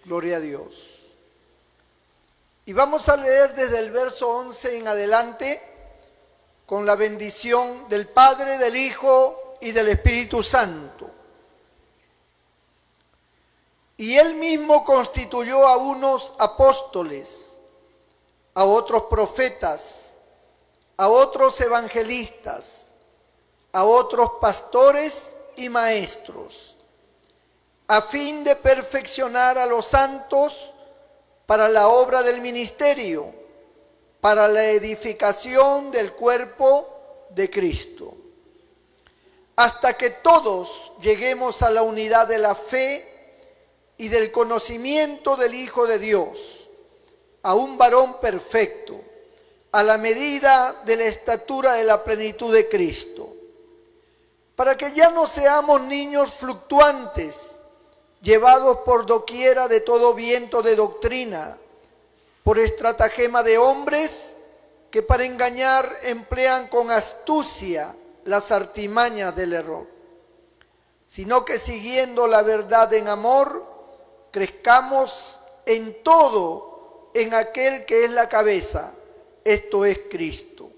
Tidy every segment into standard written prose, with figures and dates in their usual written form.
Gloria a Dios. Y vamos a leer desde el verso 11 en adelante con la bendición del Padre, del Hijo y del Espíritu Santo. Y él mismo constituyó a unos apóstoles, a otros profetas, a otros evangelistas, a otros pastores y maestros, a fin de perfeccionar a los santos para la obra del ministerio, para la edificación del cuerpo de Cristo, hasta que todos lleguemos a la unidad de la fe y del conocimiento del Hijo de Dios, a un varón perfecto, a la medida de la estatura de la plenitud de Cristo, para que ya no seamos niños fluctuantes, llevados por doquiera de todo viento de doctrina, por estratagema de hombres que para engañar emplean con astucia las artimañas del error, sino que siguiendo la verdad en amor, crezcamos en todo en aquel que es la cabeza, esto es Cristo,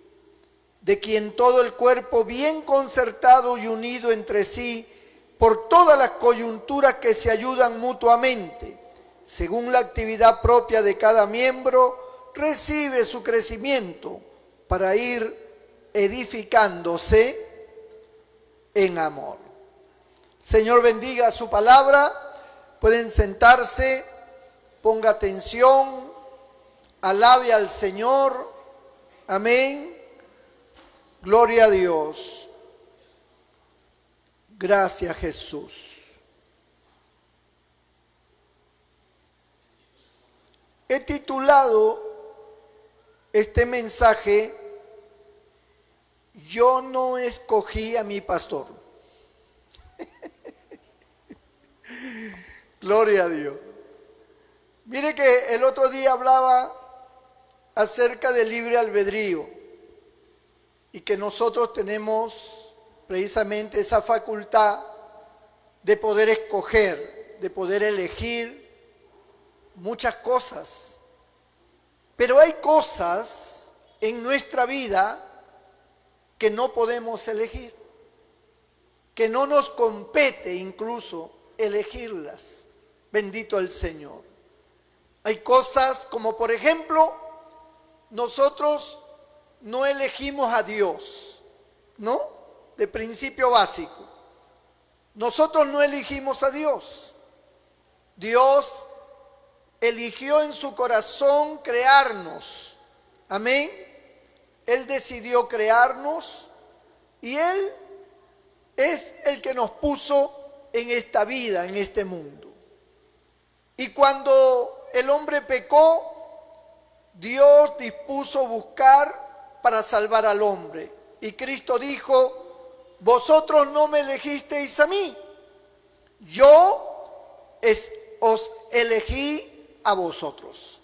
de quien todo el cuerpo bien concertado y unido entre sí, por todas las coyunturas que se ayudan mutuamente, según la actividad propia de cada miembro, recibe su crecimiento para ir edificándose en amor. Señor, bendiga su palabra. Pueden sentarse, ponga atención, alabe al Señor. Amén. Gloria a Dios. Gracias, Jesús. He titulado este mensaje, Yo no escogí a mi pastor. Gloria a Dios. Mire que el otro día hablaba acerca del libre albedrío y que nosotros tenemos precisamente esa facultad de poder escoger, de poder elegir muchas cosas. Pero hay cosas en nuestra vida que no podemos elegir, que no nos compete incluso elegirlas. Bendito el Señor. Hay cosas como, por ejemplo, nosotros no elegimos a Dios, ¿no? De principio básico. Nosotros no elegimos a Dios. Dios eligió en su corazón crearnos. Amén. Él decidió crearnos y Él es el que nos puso en esta vida, en este mundo. Y cuando el hombre pecó, Dios dispuso buscar para salvar al hombre. Y Cristo dijo: vosotros no me elegisteis a mí, yo os elegí a vosotros.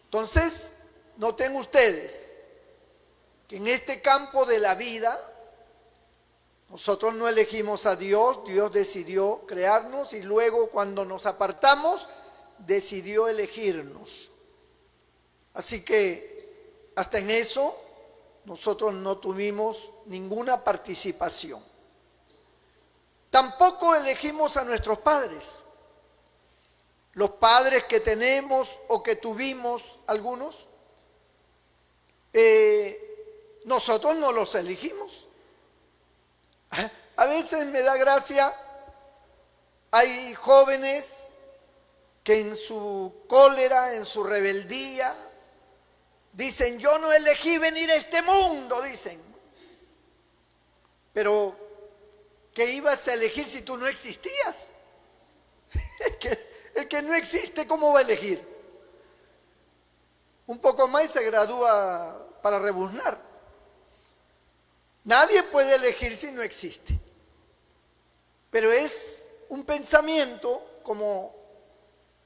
Entonces, noten ustedes que en este campo de la vida, nosotros no elegimos a Dios, Dios decidió crearnos y luego cuando nos apartamos, decidió elegirnos. Así que hasta en eso nosotros no tuvimos ninguna participación. Tampoco elegimos a nuestros padres. Los padres que tenemos o que tuvimos algunos, nosotros no los elegimos. A veces me da gracia, hay jóvenes que en su cólera, en su rebeldía, dicen: yo no elegí venir a este mundo, dicen. Pero, ¿qué ibas a elegir si tú no existías? El que no existe, ¿cómo va a elegir? Un poco más y se gradúa para rebuznar. Nadie puede elegir si no existe. Pero es un pensamiento como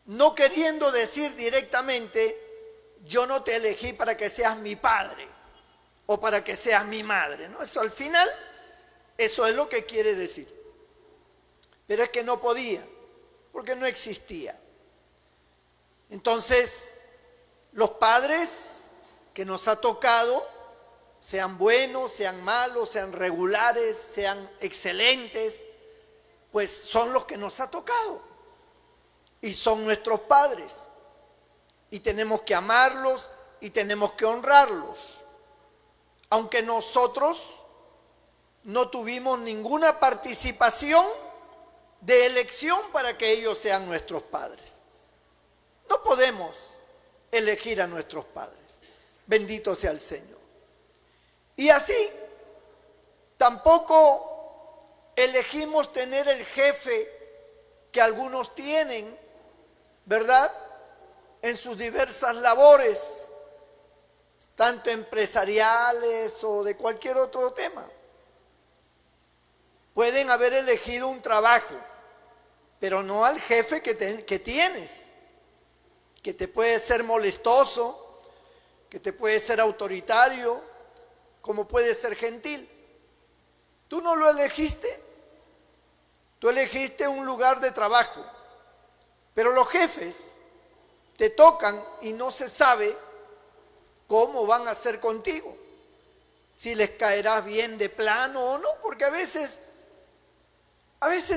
no queriendo decir directamente: yo no te elegí para que seas mi padre o para que seas mi madre, ¿no? Eso al final, eso es lo que quiere decir. Pero es que no podía, porque no existía. Entonces, los padres que nos ha tocado, sean buenos, sean malos, sean regulares, sean excelentes, pues son los que nos ha tocado y son nuestros padres y tenemos que amarlos y tenemos que honrarlos, aunque nosotros no tuvimos ninguna participación de elección para que ellos sean nuestros padres. No podemos elegir a nuestros padres. Bendito sea el Señor. Y así, tampoco elegimos tener el jefe que algunos tienen, ¿verdad?, en sus diversas labores, tanto empresariales o de cualquier otro tema. Pueden haber elegido un trabajo, pero no al jefe que tienes, que te puede ser molestoso, que te puede ser autoritario, como puede ser gentil. Tú no lo elegiste, tú elegiste un lugar de trabajo, pero los jefes te tocan y no se sabe cómo van a ser contigo, si les caerás bien de plano o no, porque a veces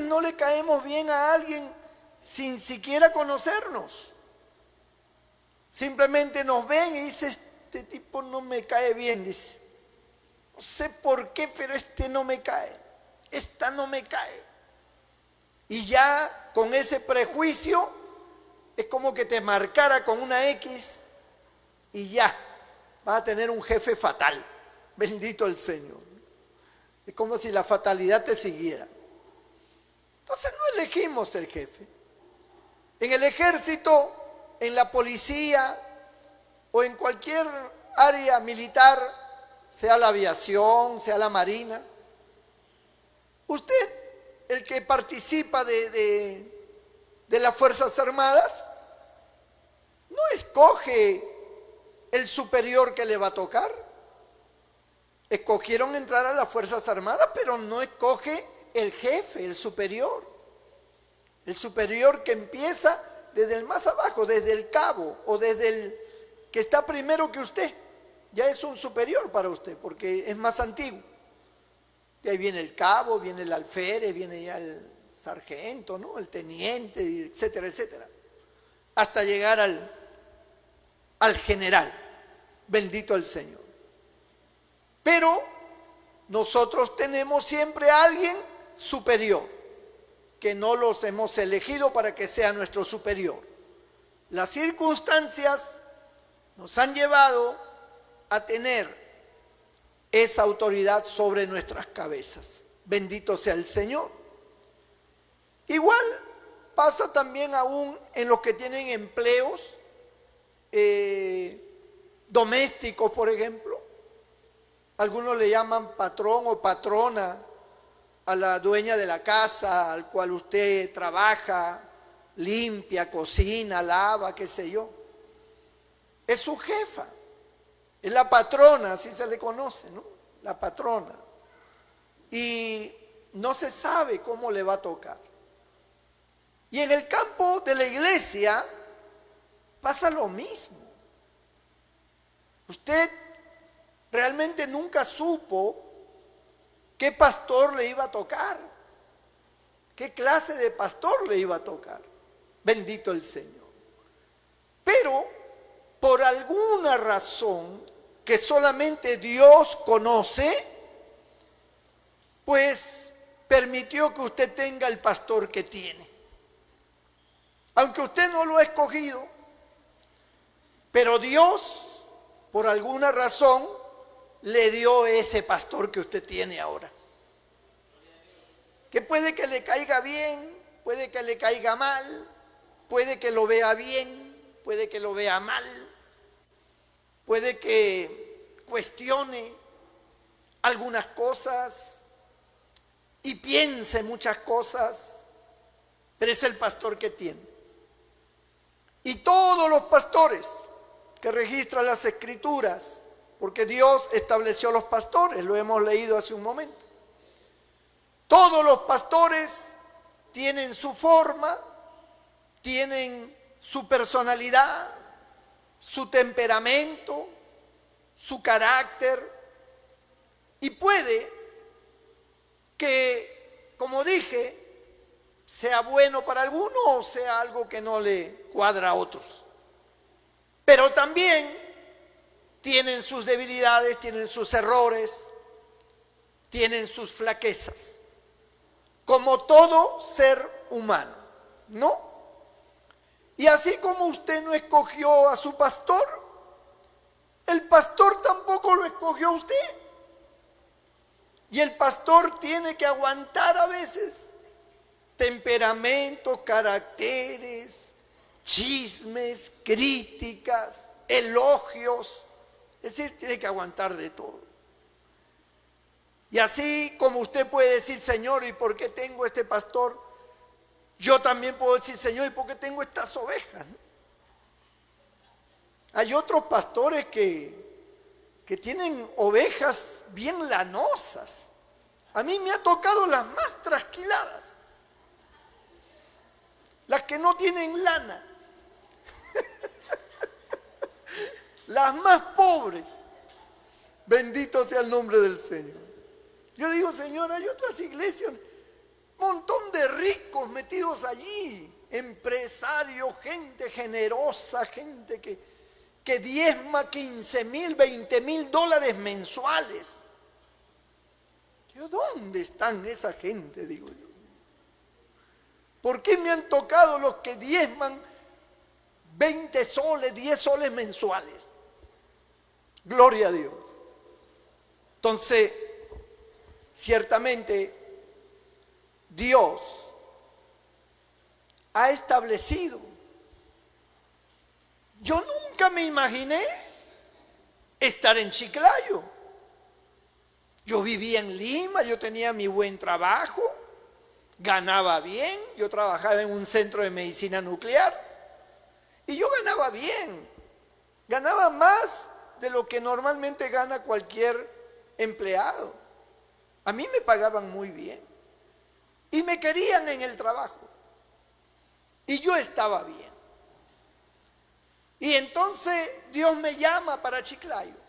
no le caemos bien a alguien sin siquiera conocernos. Simplemente nos ven y dice, este tipo no me cae bien, dice. No sé por qué, pero este no me cae, esta no me cae. Y ya con ese prejuicio es como que te marcara con una X y ya vas a tener un jefe fatal. Bendito el Señor. Es como si la fatalidad te siguiera. Entonces no elegimos el jefe. En el ejército, en la policía o en cualquier área militar, sea la aviación, sea la marina, usted, el que participa de las Fuerzas Armadas, no escoge el superior que le va a tocar. Escogieron entrar a las Fuerzas Armadas, pero no escoge el jefe, el superior que empieza desde el más abajo, desde el cabo o desde el que está primero que usted. Ya es un superior para usted porque es más antiguo. De ahí viene el cabo, viene el alférez, viene ya el sargento, ¿no?, el teniente, etcétera, etcétera, hasta llegar al general. Bendito el Señor. Pero nosotros tenemos siempre a alguien superior, que no los hemos elegido para que sea nuestro superior. Las circunstancias nos han llevado a tener esa autoridad sobre nuestras cabezas. Bendito sea el Señor. Igual pasa también aún en los que tienen empleos domésticos, por ejemplo. Algunos le llaman patrón o patrona a la dueña de la casa, al cual usted trabaja, limpia, cocina, lava, qué sé yo. Es su jefa, es la patrona, así se le conoce, ¿no? La patrona. Y no se sabe cómo le va a tocar. Y en el campo de la iglesia pasa lo mismo. Usted realmente nunca supo qué pastor le iba a tocar, qué clase de pastor le iba a tocar. Bendito el Señor. Pero por alguna razón que solamente Dios conoce, pues permitió que usted tenga el pastor que tiene. Aunque usted no lo ha escogido, pero Dios, por alguna razón, le dio ese pastor que usted tiene ahora. Que puede que le caiga bien, puede que le caiga mal, puede que lo vea bien, puede que lo vea mal, puede que cuestione algunas cosas y piense muchas cosas, pero es el pastor que tiene. Y todos los pastores que registran las Escrituras, porque Dios estableció los pastores, lo hemos leído hace un momento. Todos los pastores tienen su forma, tienen su personalidad, su temperamento, su carácter, y puede que, como dije, sea bueno para algunos o sea algo que no le cuadra a otros. Pero también tienen sus debilidades, tienen sus errores, tienen sus flaquezas, como todo ser humano, ¿no? Y así como usted no escogió a su pastor, el pastor tampoco lo escogió a usted. Y el pastor tiene que aguantar a veces temperamentos, caracteres, chismes, críticas, elogios. Es decir, tiene que aguantar de todo. Y así como usted puede decir, Señor, ¿y por qué tengo este pastor? Yo también puedo decir, Señor, ¿y por qué tengo estas ovejas? Hay otros pastores que tienen ovejas bien lanosas. A mí me ha tocado las más trasquiladas, las que no tienen lana, las más pobres. Bendito sea el nombre del Señor. Yo digo, Señor, hay otras iglesias, montón de ricos metidos allí, empresarios, gente generosa, gente que diezma 15,000, 20,000 dólares mensuales. ¿Dónde están esa gente? Digo yo. ¿Por qué me han tocado los que diezman 20 soles, 10 soles mensuales? Gloria a Dios. Entonces, ciertamente, Dios ha establecido. Yo nunca me imaginé estar en Chiclayo. Yo vivía en Lima, yo tenía mi buen trabajo, ganaba bien, yo trabajaba en un centro de medicina nuclear y yo ganaba bien, ganaba más de lo que normalmente gana cualquier empleado. A mí me pagaban muy bien y me querían en el trabajo y yo estaba bien. Y entonces Dios me llama para Chiclayo.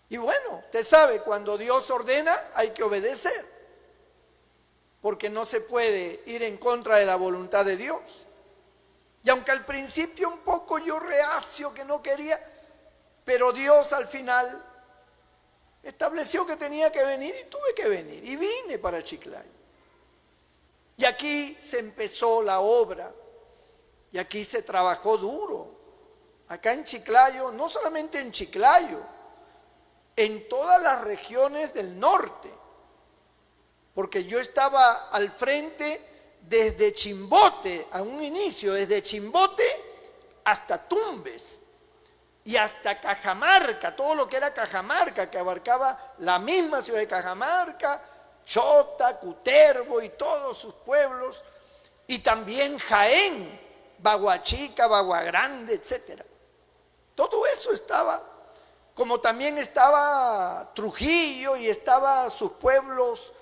Y bueno, usted sabe, cuando Dios ordena hay que obedecer, porque no se puede ir en contra de la voluntad de Dios. Y aunque al principio un poco yo reacio, que no quería, pero Dios al final estableció que tenía que venir y tuve que venir. Y vine para Chiclayo. Y aquí se empezó la obra, y aquí se trabajó duro. Acá en Chiclayo, no solamente en Chiclayo, en todas las regiones del norte, porque yo estaba al frente desde Chimbote, a un inicio, desde Chimbote hasta Tumbes y hasta Cajamarca, todo lo que era Cajamarca, que abarcaba la misma ciudad de Cajamarca, Chota, Cutervo y todos sus pueblos, y también Jaén, Baguachica, Baguagrande, etc. Todo eso estaba. Como también estaba Trujillo y estaba sus pueblos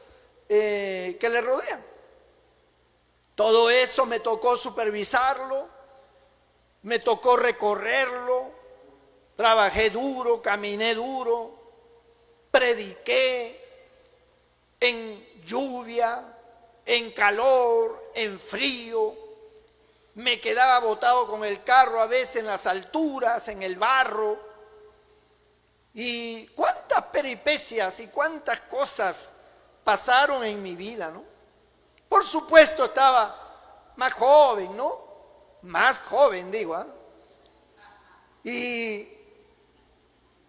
que le rodean. Todo eso me tocó supervisarlo, me tocó recorrerlo, trabajé duro, caminé duro, prediqué en lluvia, en calor, en frío. Me quedaba botado con el carro a veces en las alturas, en el barro. Y cuántas peripecias y cuántas cosas pasaron en mi vida, ¿no? Por supuesto estaba más joven, ¿no? Más joven, digo, ¿eh? Y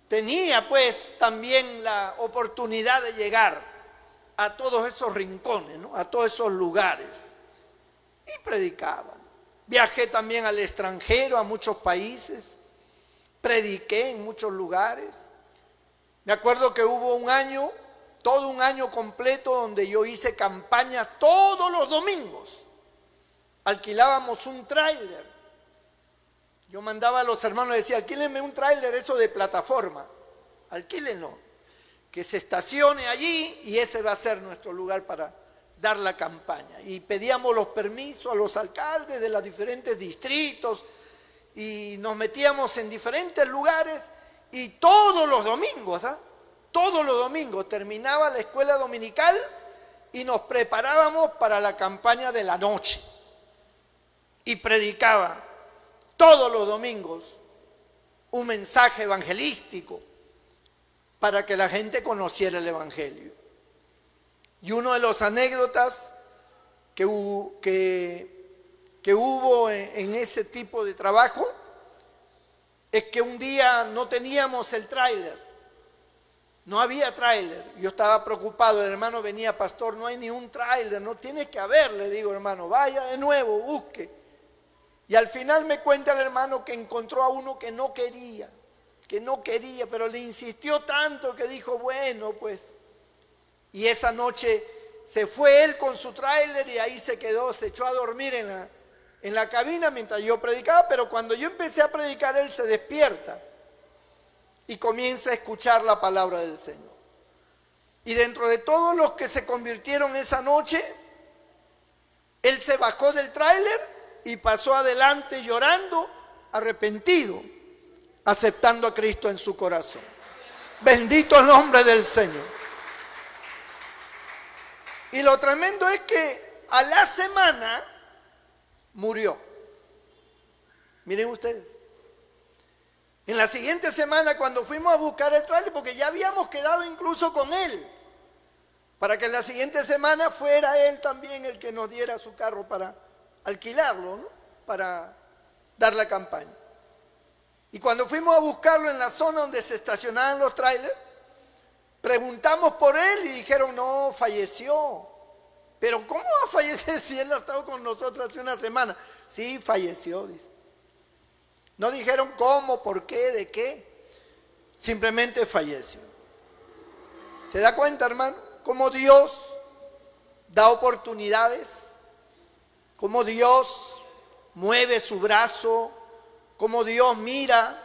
tenía pues también la oportunidad de llegar a todos esos rincones, ¿no? A todos esos lugares. Y predicaban. Viajé también al extranjero, a muchos países. Prediqué en muchos lugares. Me acuerdo que hubo un año, todo un año completo, donde yo hice campañas todos los domingos. Alquilábamos un tráiler. Yo mandaba a los hermanos y decía, alquílenme un tráiler, eso de plataforma. Alquílenlo. Que se estacione allí y ese va a ser nuestro lugar para dar la campaña. Y pedíamos los permisos a los alcaldes de los diferentes distritos y nos metíamos en diferentes lugares y todos los domingos, todos los domingos terminaba la escuela dominical y nos preparábamos para la campaña de la noche. Y predicaba todos los domingos un mensaje evangelístico para que la gente conociera el evangelio. Y una de las anécdotas que hubo en ese tipo de trabajo es que un día no teníamos el tráiler, no había tráiler. Yo estaba preocupado, el hermano venía, pastor, no hay ni un tráiler, no tiene que haber, le digo, hermano, vaya de nuevo, busque. Y al final me cuenta el hermano que encontró a uno que no quería, pero le insistió tanto que dijo, bueno, pues. Y esa noche se fue él con su tráiler y ahí se quedó, se echó a dormir en la cabina mientras yo predicaba, pero cuando yo empecé a predicar, él se despierta y comienza a escuchar la palabra del Señor. Y dentro de todos los que se convirtieron esa noche, él se bajó del tráiler y pasó adelante llorando, arrepentido, aceptando a Cristo en su corazón. Bendito el nombre del Señor. Y lo tremendo es que a la semana murió. Miren ustedes. En la siguiente semana, cuando fuimos a buscar el tráiler, porque ya habíamos quedado incluso con él, para que en la siguiente semana fuera él también el que nos diera su carro para alquilarlo, ¿no? Para dar la campaña. Y cuando fuimos a buscarlo en la zona donde se estacionaban los trailers, preguntamos por él y dijeron, no, falleció. Pero ¿cómo va a fallecer si él ha estado con nosotros hace una semana? Sí, falleció, dice. No dijeron cómo, por qué, de qué. Simplemente falleció. ¿Se da cuenta, hermano? Cómo Dios da oportunidades, cómo Dios mueve su brazo, cómo Dios mira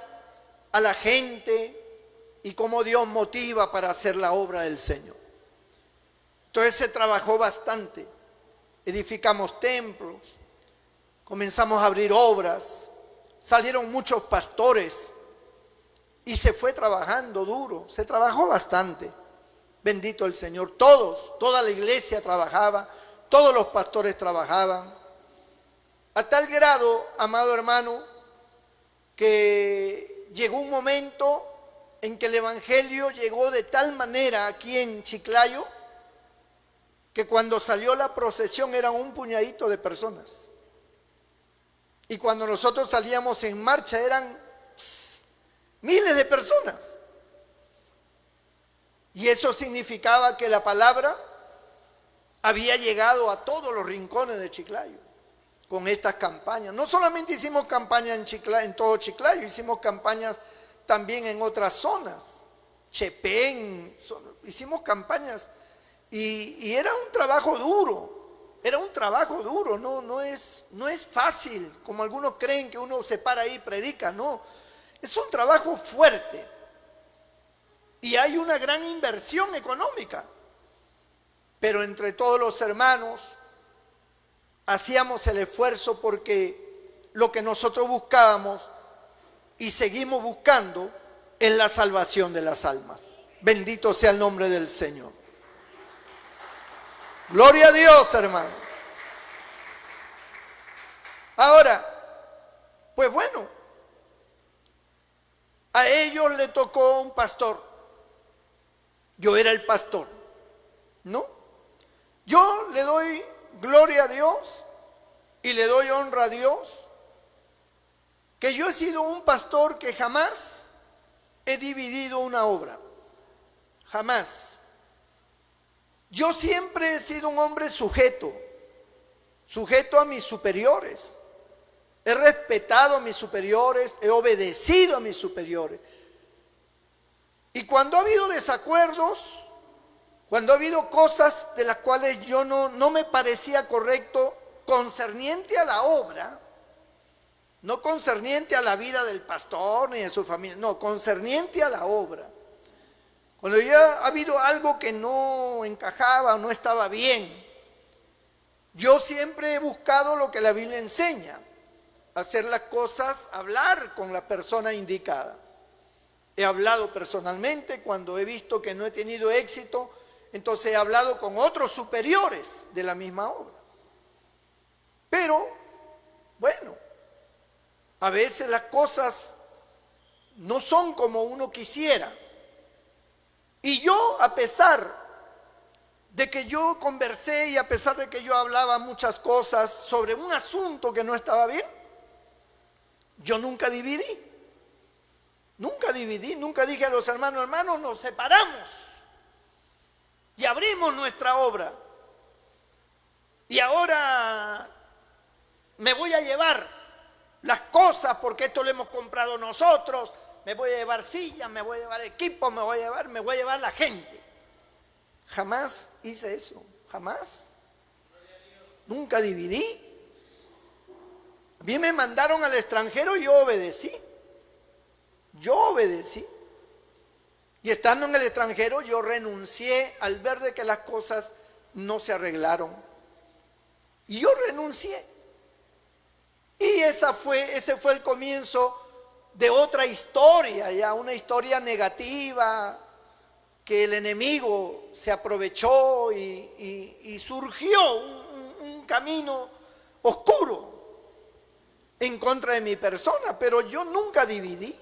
a la gente y cómo Dios motiva para hacer la obra del Señor. Entonces se trabajó bastante, edificamos templos, comenzamos a abrir obras, salieron muchos pastores y se fue trabajando duro, se trabajó bastante. Bendito el Señor, toda la iglesia trabajaba, todos los pastores trabajaban. A tal grado, amado hermano, que llegó un momento en que el evangelio llegó de tal manera aquí en Chiclayo que cuando salió la procesión eran un puñadito de personas. Y cuando nosotros salíamos en marcha eran miles de personas. Y eso significaba que la palabra había llegado a todos los rincones de Chiclayo con estas campañas. No solamente hicimos campañas en todo Chiclayo, hicimos campañas también en otras zonas. Chepén, hicimos campañas y era un trabajo duro. No es fácil, como algunos creen que uno se para ahí y predica, no. Es un trabajo fuerte y hay una gran inversión económica. Pero entre todos los hermanos hacíamos el esfuerzo porque lo que nosotros buscábamos y seguimos buscando es la salvación de las almas. Bendito sea el nombre del Señor. Gloria a Dios, hermano. Ahora, pues bueno, a ellos le tocó un pastor. Yo era el pastor, ¿no? Yo le doy gloria a Dios y le doy honra a Dios, que yo he sido un pastor que jamás he dividido una obra, jamás. Yo siempre he sido un hombre sujeto a mis superiores. He respetado a mis superiores, he obedecido a mis superiores. Y cuando ha habido desacuerdos, cuando ha habido cosas de las cuales yo no me parecía correcto concerniente a la obra, no concerniente a la vida del pastor ni de su familia, no, concerniente a la obra. Cuando ya ha habido algo que no encajaba o no estaba bien, Yo siempre he buscado lo que la Biblia enseña, hacer las cosas, hablar con la persona indicada. He hablado personalmente cuando he visto que no he tenido éxito, entonces he hablado con otros superiores de la misma obra. Pero, bueno, a veces las cosas no son como uno quisiera. Y yo, a pesar de que yo conversé y a pesar de que yo hablaba muchas cosas sobre un asunto que no estaba bien, yo nunca dividí. Nunca dividí, nunca dije a los hermanos, hermanos, nos separamos y abrimos nuestra obra. Y ahora me voy a llevar las cosas porque esto lo hemos comprado nosotros. Me voy a llevar sillas, me voy a llevar equipo, me voy a llevar la gente. Jamás hice eso, jamás. Nunca dividí. A mí me mandaron al extranjero y yo obedecí. Yo obedecí. Y estando en el extranjero yo renuncié al ver de que las cosas no se arreglaron. Y yo renuncié. Y ese fue el comienzo de otra historia, ya una historia negativa, que el enemigo se aprovechó y surgió un camino oscuro en contra de mi persona, pero yo nunca dividí.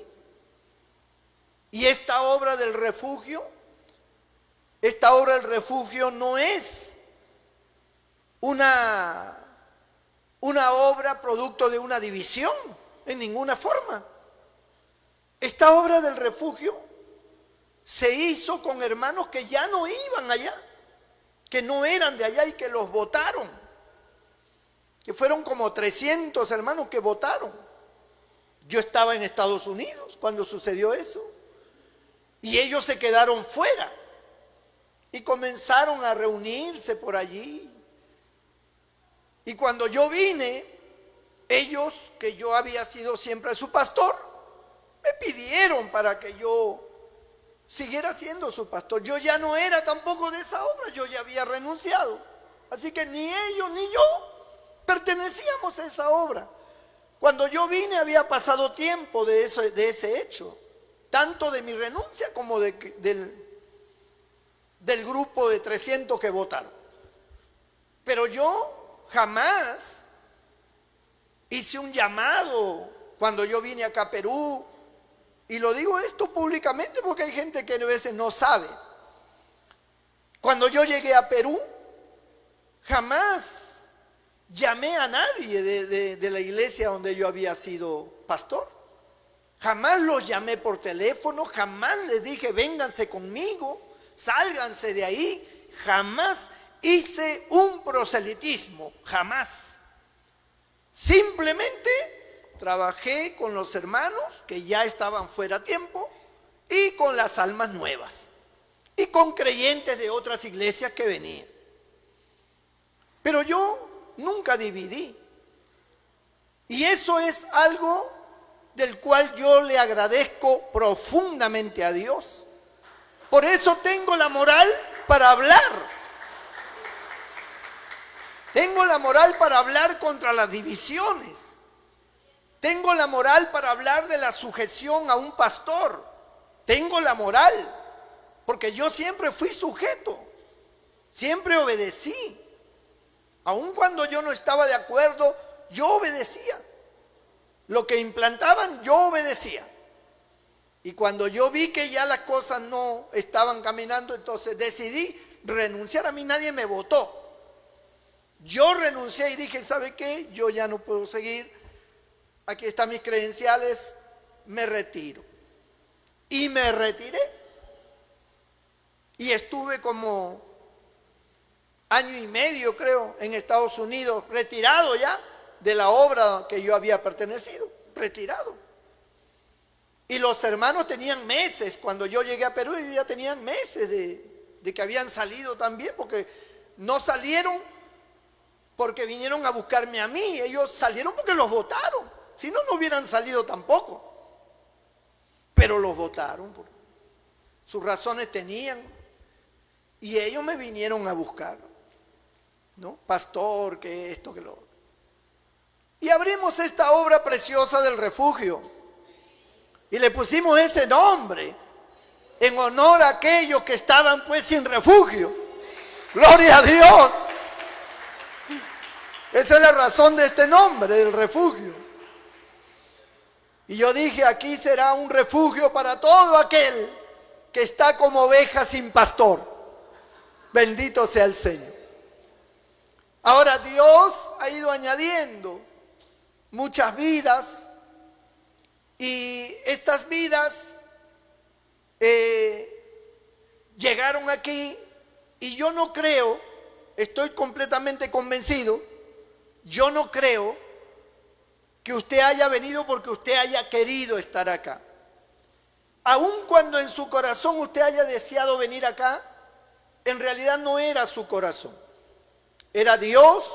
Y esta obra del refugio no es una obra producto de una división, en ninguna forma. Esta obra del refugio se hizo con hermanos que ya no iban allá, que no eran de allá y que los votaron, que fueron como 300 hermanos que votaron. Yo estaba en Estados Unidos cuando sucedió eso y ellos se quedaron fuera y comenzaron a reunirse por allí. Y cuando yo vine, ellos, que yo había sido siempre su pastor, me pidieron para que yo siguiera siendo su pastor. Yo ya no era tampoco de esa obra, yo ya había renunciado. Así que ni ellos ni yo pertenecíamos a esa obra. Cuando yo vine había pasado tiempo de ese hecho, tanto de mi renuncia como del grupo de 300 que votaron. Pero yo jamás hice un llamado cuando yo vine acá a Perú. Y lo digo esto públicamente porque hay gente que a veces no sabe. Cuando yo llegué a Perú, jamás llamé a nadie de la iglesia donde yo había sido pastor. Jamás los llamé por teléfono, jamás les dije vénganse conmigo, sálganse de ahí. Jamás hice un proselitismo, jamás. Simplemente trabajé con los hermanos que ya estaban fuera a tiempo y con las almas nuevas y con creyentes de otras iglesias que venían. Pero yo nunca dividí. Y eso es algo del cual yo le agradezco profundamente a Dios. Por eso tengo la moral para hablar. Tengo la moral para hablar contra las divisiones. Tengo la moral para hablar de la sujeción a un pastor. Tengo la moral, porque yo siempre fui sujeto, siempre obedecí. Aun cuando yo no estaba de acuerdo, yo obedecía. Lo que implantaban, yo obedecía. Y cuando yo vi que ya las cosas no estaban caminando, entonces decidí renunciar. A mí nadie me votó. Yo renuncié y dije, ¿sabe qué? Yo ya no puedo seguir. Aquí están mis credenciales, me retiro. Y me retiré. Y estuve como año y medio, creo, en Estados Unidos, retirado ya de la obra que yo había pertenecido, retirado. Y los hermanos tenían meses, cuando yo llegué a Perú, ellos ya tenían meses de que habían salido también, porque no salieron porque vinieron a buscarme a mí, ellos salieron porque los votaron. Si no, no hubieran salido tampoco. Pero los votaron. Sus razones tenían. Y ellos me vinieron a buscar. ¿no? Pastor, que esto, que lo otro. Y abrimos esta obra preciosa del refugio. Y le pusimos ese nombre en honor a aquellos que estaban pues sin refugio. ¡Gloria a Dios! Esa es la razón de este nombre, del refugio. Y yo dije, aquí será un refugio para todo aquel que está como oveja sin pastor. Bendito sea el Señor. Ahora Dios ha ido añadiendo muchas vidas, y estas vidas llegaron aquí, y yo no creo, estoy completamente convencido, yo no creo que usted haya venido porque usted haya querido estar acá. Aun cuando en su corazón usted haya deseado venir acá, en realidad no era su corazón. Era Dios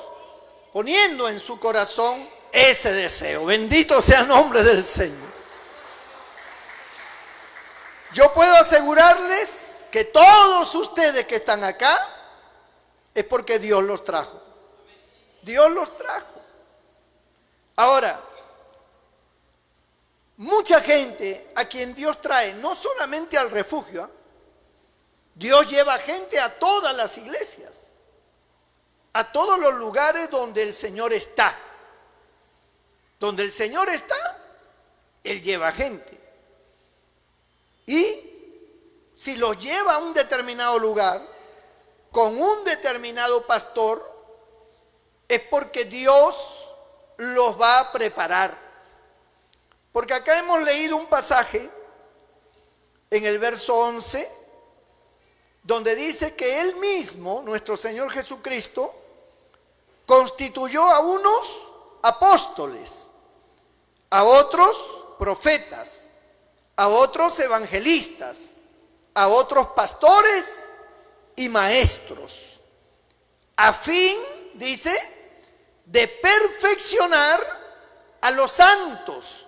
poniendo en su corazón ese deseo. Bendito sea el nombre del Señor. Yo puedo asegurarles que todos ustedes que están acá es porque Dios los trajo. Dios los trajo. Ahora, mucha gente a quien Dios trae, no solamente al refugio, ¿eh? Dios lleva gente a todas las iglesias, a todos los lugares donde el Señor está. Donde el Señor está, Él lleva gente. Y si los lleva a un determinado lugar, con un determinado pastor, es porque Dios los va a preparar. Porque acá hemos leído un pasaje en el verso 11, donde dice que Él mismo, nuestro Señor Jesucristo, constituyó a unos apóstoles, a otros profetas, a otros evangelistas, a otros pastores y maestros, a fin, dice, de perfeccionar a los santos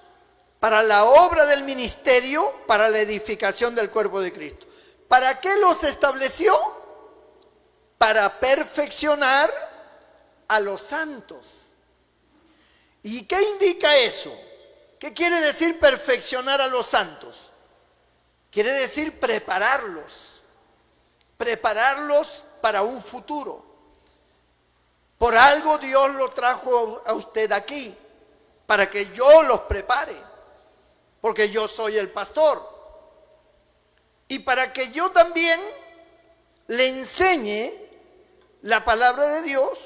para la obra del ministerio, para la edificación del cuerpo de Cristo. ¿Para qué los estableció? Para perfeccionar a los santos. ¿Y qué indica eso? ¿Qué quiere decir perfeccionar a los santos? Quiere decir prepararlos para un futuro. Por algo Dios lo trajo a usted aquí, para que yo los prepare, porque yo soy el pastor. Y para que yo también le enseñe la palabra de Dios,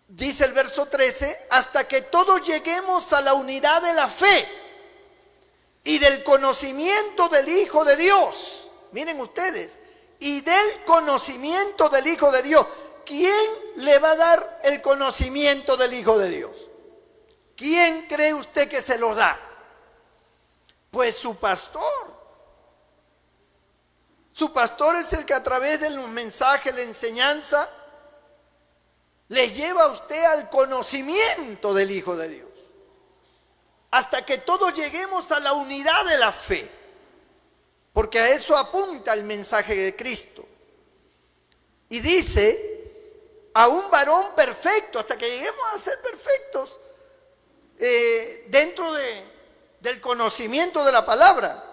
dice el verso 13, hasta que todos lleguemos a la unidad de la fe y del conocimiento del Hijo de Dios. Miren ustedes, y del conocimiento del Hijo de Dios. ¿Quién le va a dar el conocimiento del Hijo de Dios? ¿Quién cree usted que se lo da? Pues su pastor. Su pastor es el que a través del mensaje, la enseñanza, le lleva a usted al conocimiento del Hijo de Dios. Hasta que todos lleguemos a la unidad de la fe. Porque a eso apunta el mensaje de Cristo. Y dice, a un varón perfecto, hasta que lleguemos a ser perfectos dentro del conocimiento de la palabra,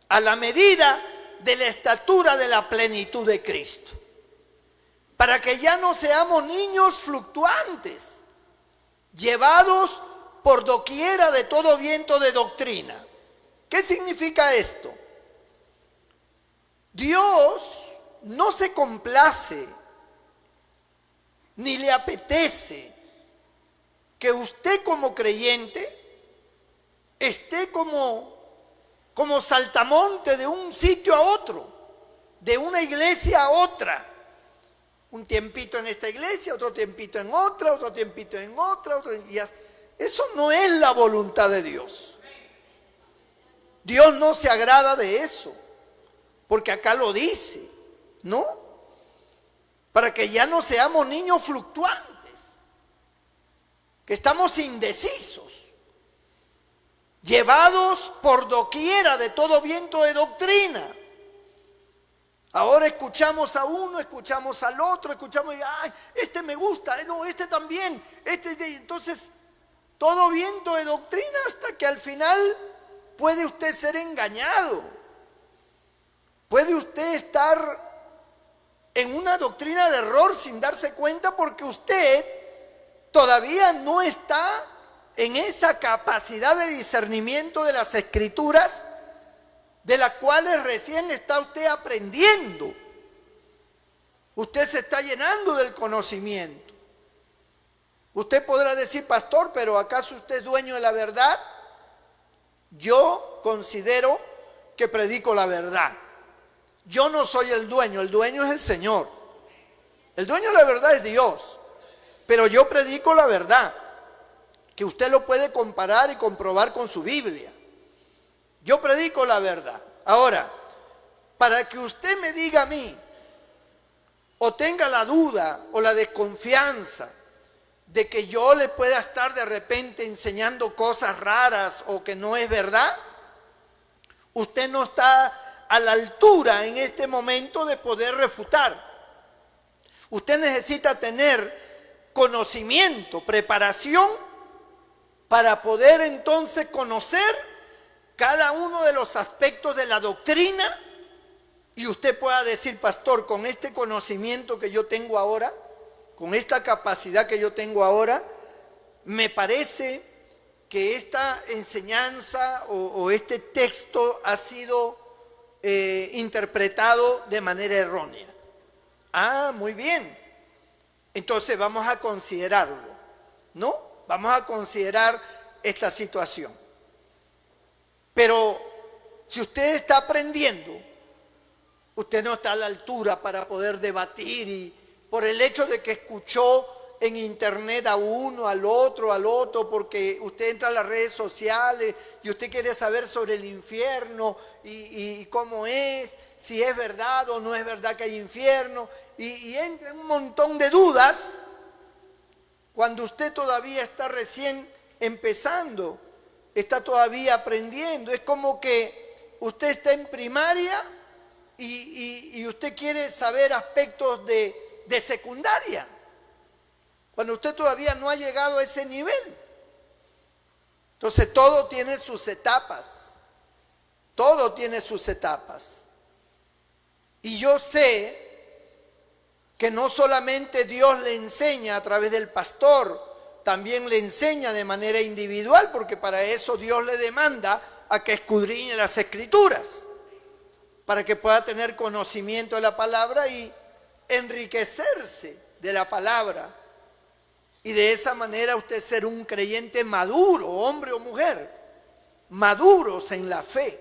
a la medida de la estatura de la plenitud de Cristo, para que ya no seamos niños fluctuantes, llevados por doquiera de todo viento de doctrina. ¿Qué significa esto? Dios no se complace ni le apetece que usted como creyente esté como saltamonte de un sitio a otro, de una iglesia a otra. Un tiempito en esta iglesia, otro tiempito en otra, otro tiempito en otra. Eso no es la voluntad de Dios. Dios no se agrada de eso, porque acá lo dice, ¿no? Para que ya no seamos niños fluctuantes, que estamos indecisos, llevados por doquiera de todo viento de doctrina, Ahora escuchamos a uno, escuchamos al otro, escuchamos y ay, este me gusta, no, este también, entonces todo viento de doctrina hasta que al final puede usted ser engañado. Puede usted estar en una doctrina de error sin darse cuenta porque usted todavía no está en esa capacidad de discernimiento de las escrituras de las cuales recién está usted aprendiendo. Usted se está llenando del conocimiento. Usted podrá decir, pastor, pero ¿acaso usted es dueño de la verdad? Yo considero que predico la verdad. Yo no soy el dueño es el Señor. El dueño de la verdad es Dios. Pero yo predico la verdad, que usted lo puede comparar y comprobar con su Biblia. Yo predico la verdad. Ahora, para que usted me diga a mí, o tenga la duda o la desconfianza de que yo le pueda estar de repente enseñando cosas raras o que no es verdad, usted no está a la altura en este momento de poder refutar. Usted necesita tener conocimiento, preparación para poder entonces conocer cada uno de los aspectos de la doctrina y usted pueda decir, pastor, con este conocimiento que yo tengo ahora, con esta capacidad que yo tengo ahora, me parece que esta enseñanza o este texto ha sido interpretado de manera errónea. Ah, muy bien. Entonces vamos a considerarlo, ¿no? Vamos a considerar esta situación. Pero si usted está aprendiendo, usted no está a la altura para poder debatir y por el hecho de que escuchó en internet a uno, al otro, porque usted entra a las redes sociales y usted quiere saber sobre el infierno y cómo es, si es verdad o no es verdad que hay infierno, y entra en un montón de dudas cuando usted todavía está recién empezando, está todavía aprendiendo. Es como que usted está en primaria y usted quiere saber aspectos de secundaria, cuando usted todavía no ha llegado a ese nivel. Entonces todo tiene sus etapas, todo tiene sus etapas. Y yo sé que no solamente Dios le enseña a través del pastor, también le enseña de manera individual, porque para eso Dios le demanda a que escudriñe las escrituras, para que pueda tener conocimiento de la palabra y enriquecerse de la palabra. Y de esa manera usted ser un creyente maduro, hombre o mujer, maduros en la fe,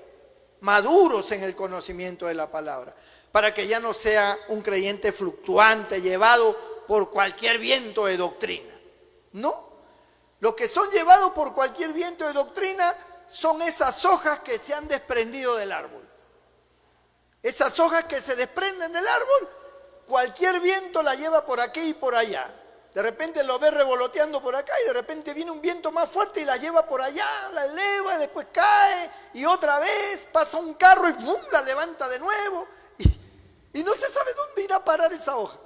maduros en el conocimiento de la palabra, para que ya no sea un creyente fluctuante, llevado por cualquier viento de doctrina. No, los que son llevados por cualquier viento de doctrina son esas hojas que se han desprendido del árbol. Esas hojas que se desprenden del árbol, cualquier viento la lleva por aquí y por allá. De repente lo ve revoloteando por acá y de repente viene un viento más fuerte y la lleva por allá, la eleva y después cae y otra vez pasa un carro y ¡bum!, la levanta de nuevo y no se sabe dónde irá a parar esa hoja.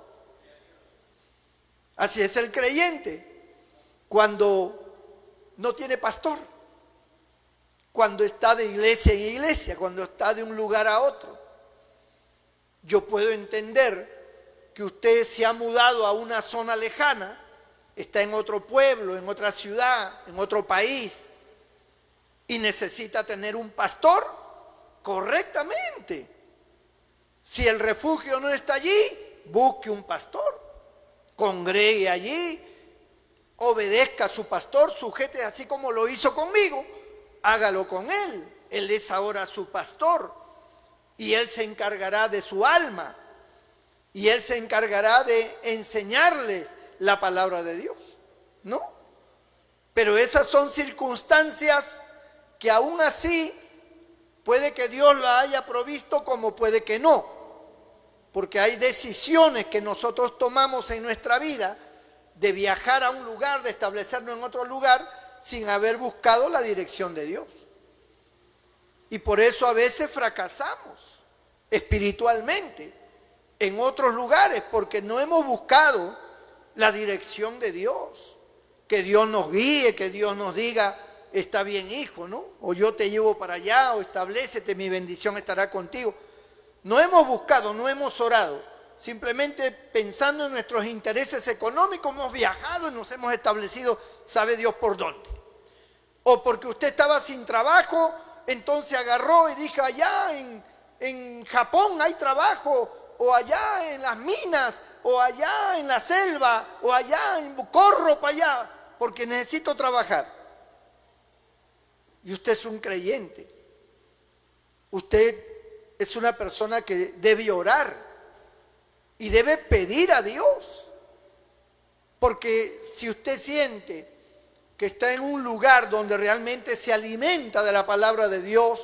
Así es el creyente cuando no tiene pastor, cuando está de iglesia en iglesia, cuando está de un lugar a otro. Yo puedo entender que usted se ha mudado a una zona lejana, está en otro pueblo, en otra ciudad, en otro país, y necesita tener un pastor correctamente. Si el refugio no está allí, busque un pastor, congregue allí, obedezca a su pastor, sujete así como lo hizo conmigo, hágalo con él. Él es ahora su pastor y él se encargará de su alma. Y él se encargará de enseñarles la palabra de Dios, ¿no? Pero esas son circunstancias que aún así puede que Dios la haya provisto como puede que no. Porque hay decisiones que nosotros tomamos en nuestra vida de viajar a un lugar, de establecernos en otro lugar sin haber buscado la dirección de Dios. Y por eso a veces fracasamos espiritualmente en otros lugares porque no hemos buscado la dirección de Dios. Que Dios nos guíe, que Dios nos diga, está bien, hijo, ¿no? O yo te llevo para allá, o establécete, mi bendición estará contigo. No hemos buscado, no hemos orado. Simplemente pensando en nuestros intereses económicos hemos viajado y nos hemos establecido, sabe Dios por dónde. O porque usted estaba sin trabajo, entonces agarró y dijo, allá en Japón hay trabajo, o allá en las minas, o allá en la selva, o allá corro para allá, porque necesito trabajar. Y usted es un creyente. Usted es una persona que debe orar y debe pedir a Dios. Porque si usted siente que está en un lugar donde realmente se alimenta de la palabra de Dios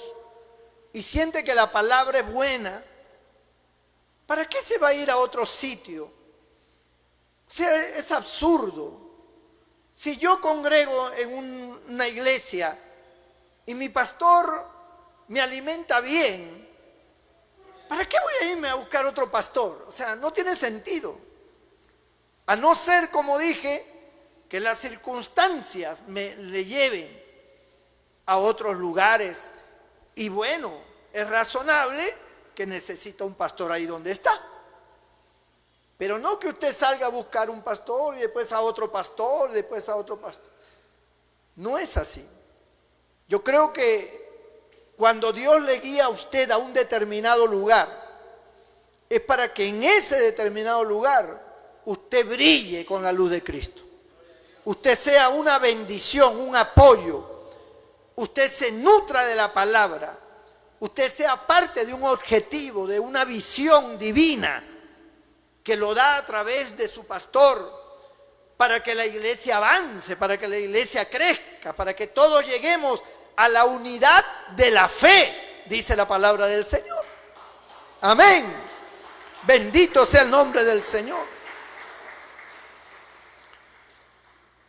y siente que la palabra es buena, ¿para qué se va a ir a otro sitio? O sea, es absurdo. Si yo congrego en una iglesia y mi pastor me alimenta bien, ¿para qué voy a irme a buscar otro pastor? O sea, no tiene sentido. A no ser, como dije, que las circunstancias le lleven a otros lugares. Y bueno, es razonable que necesita un pastor ahí donde está. Pero no que usted salga a buscar un pastor y después a otro pastor, y después a otro pastor. No es así. Yo creo que cuando Dios le guía a usted a un determinado lugar, es para que en ese determinado lugar usted brille con la luz de Cristo. Usted sea una bendición, un apoyo. Usted se nutra de la palabra. Usted sea parte de un objetivo, de una visión divina que lo da a través de su pastor para que la iglesia avance, para que la iglesia crezca, para que todos lleguemos a la unidad de la fe, dice la palabra del Señor. Amén. Bendito sea el nombre del Señor.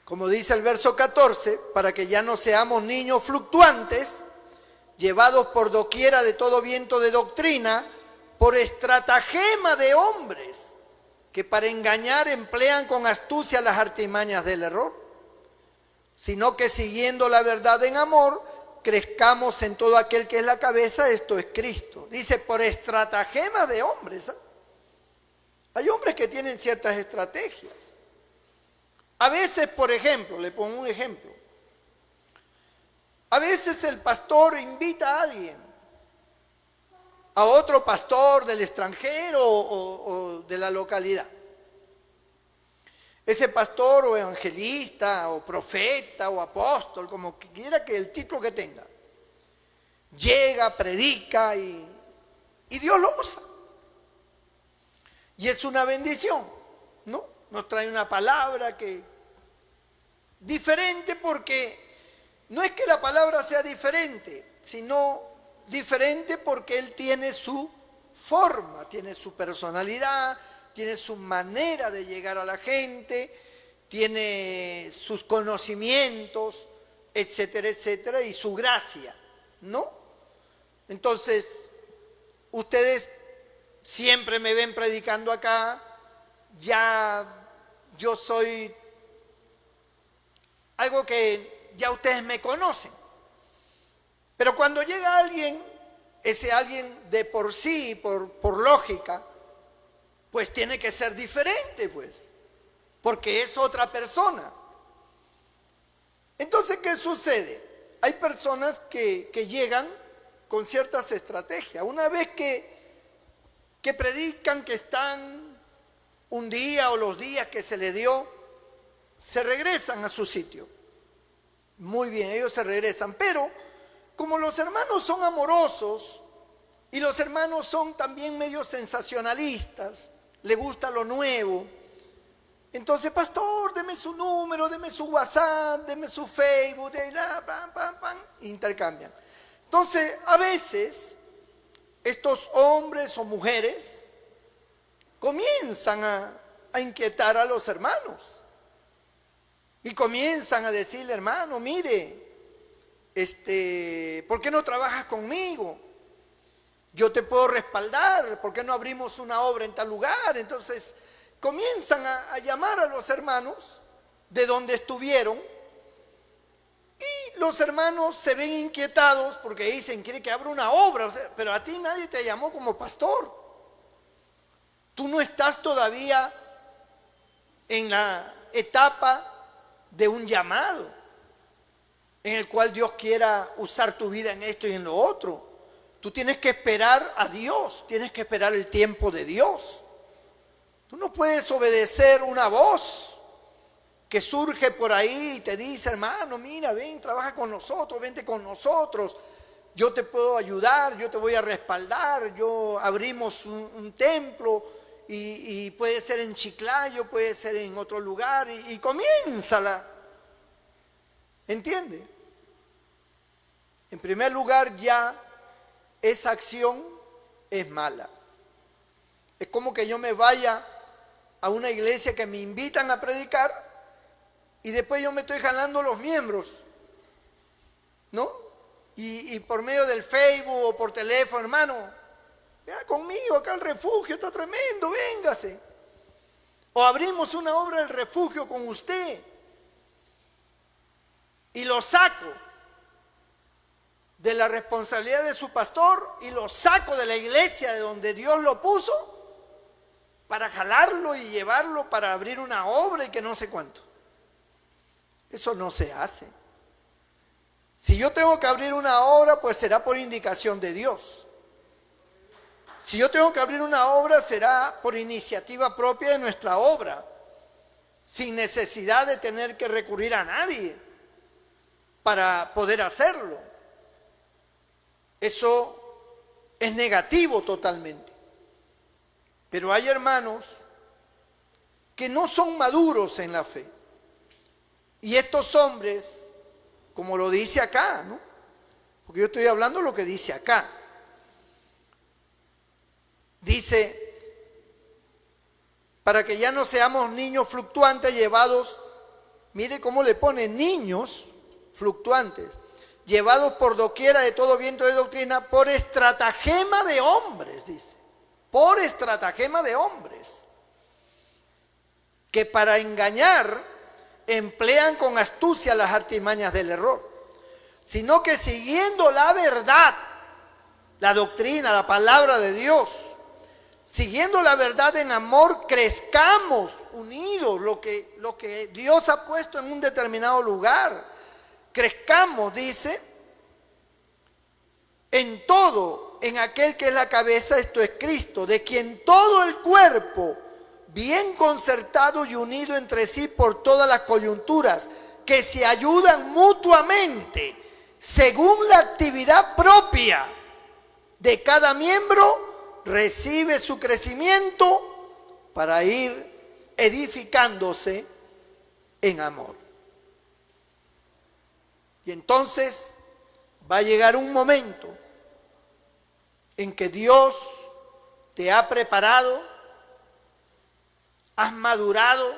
Como dice el verso 14, para que ya no seamos niños fluctuantes, llevados por doquiera de todo viento de doctrina, por estratagema de hombres, que para engañar emplean con astucia las artimañas del error, sino que siguiendo la verdad en amor, crezcamos en todo aquel que es la cabeza, esto es Cristo. Dice, por estratagema de hombres. ¿Eh? Hay hombres que tienen ciertas estrategias. A veces, por ejemplo, le pongo un ejemplo. A veces el pastor invita a alguien, a otro pastor del extranjero o de la localidad. Ese pastor o evangelista o profeta o apóstol, como quiera que el título que tenga, llega, predica y Dios lo usa. Y es una bendición, ¿no? Nos trae una palabra que diferente, porque no es que la palabra sea diferente, sino diferente porque Él tiene su forma, tiene su personalidad, tiene su manera de llegar a la gente, tiene sus conocimientos, etcétera, etcétera, y su gracia, ¿no? Entonces, ustedes siempre me ven predicando acá, ya yo soy algo que ya ustedes me conocen. Pero cuando llega alguien, ese alguien de por sí, por lógica, pues tiene que ser diferente, pues, porque es otra persona. Entonces, ¿qué sucede? Hay personas que llegan con ciertas estrategias. Una vez que predican, que están un día o los días que se les dio, se regresan a su sitio. Muy bien, ellos se regresan, pero como los hermanos son amorosos y los hermanos son también medio sensacionalistas, le gusta lo nuevo, entonces, pastor, deme su número, deme su WhatsApp, deme su Facebook, intercambian. Entonces, a veces, estos hombres o mujeres comienzan a inquietar a los hermanos. Y comienzan a decirle, hermano, mire, ¿por qué no trabajas conmigo? yo te puedo respaldar, ¿por qué no abrimos una obra en tal lugar? Entonces comienzan a llamar a los hermanos de donde estuvieron, y los hermanos se ven inquietados porque dicen, quiere que abra una obra, o sea, pero a ti nadie te llamó como pastor. Tú no estás todavía en la etapa de un llamado en el cual Dios quiera usar tu vida en esto y en lo otro. Tú tienes que esperar a Dios, tienes que esperar el tiempo de Dios. Tú no puedes obedecer una voz que surge por ahí y te dice, hermano, mira, ven, trabaja con nosotros, vente con nosotros, yo te puedo ayudar, yo te voy a respaldar, abrimos un templo y puede ser en Chiclayo, puede ser en otro lugar y comiénzala. ¿Entiende? En primer lugar, ya esa acción es mala. Es como que yo me vaya a una iglesia que me invitan a predicar y después yo me estoy jalando los miembros, ¿no? Y por medio del Facebook o por teléfono, hermano, vea conmigo acá el refugio, está tremendo, véngase. O abrimos una obra del refugio con usted y lo saco de la responsabilidad de su pastor y lo saco de la iglesia de donde Dios lo puso para jalarlo y llevarlo para abrir una obra y que no sé cuánto. Eso no se hace. Si yo tengo que abrir una obra, pues será por indicación de Dios. Si yo tengo que abrir una obra, será por iniciativa propia de nuestra obra, sin necesidad de tener que recurrir a nadie para poder hacerlo. Eso es negativo totalmente. Pero hay hermanos que no son maduros en la fe. Y estos hombres, como lo dice acá, ¿no? Porque yo estoy hablando lo que dice acá. Dice, para que ya no seamos niños fluctuantes llevados, mire cómo le pone, niños fluctuantes, llevados por doquiera de todo viento de doctrina, por estratagema de hombres, dice, por estratagema de hombres, que para engañar emplean con astucia las artimañas del error, sino que siguiendo la verdad, la doctrina, la palabra de Dios, siguiendo la verdad en amor, crezcamos unidos, lo que Dios ha puesto en un determinado lugar, crezcamos, dice, en todo, en aquel que es la cabeza, esto es Cristo, de quien todo el cuerpo, bien concertado y unido entre sí por todas las coyunturas, que se ayudan mutuamente, según la actividad propia de cada miembro, recibe su crecimiento para ir edificándose en amor. Y entonces va a llegar un momento en que Dios te ha preparado, has madurado,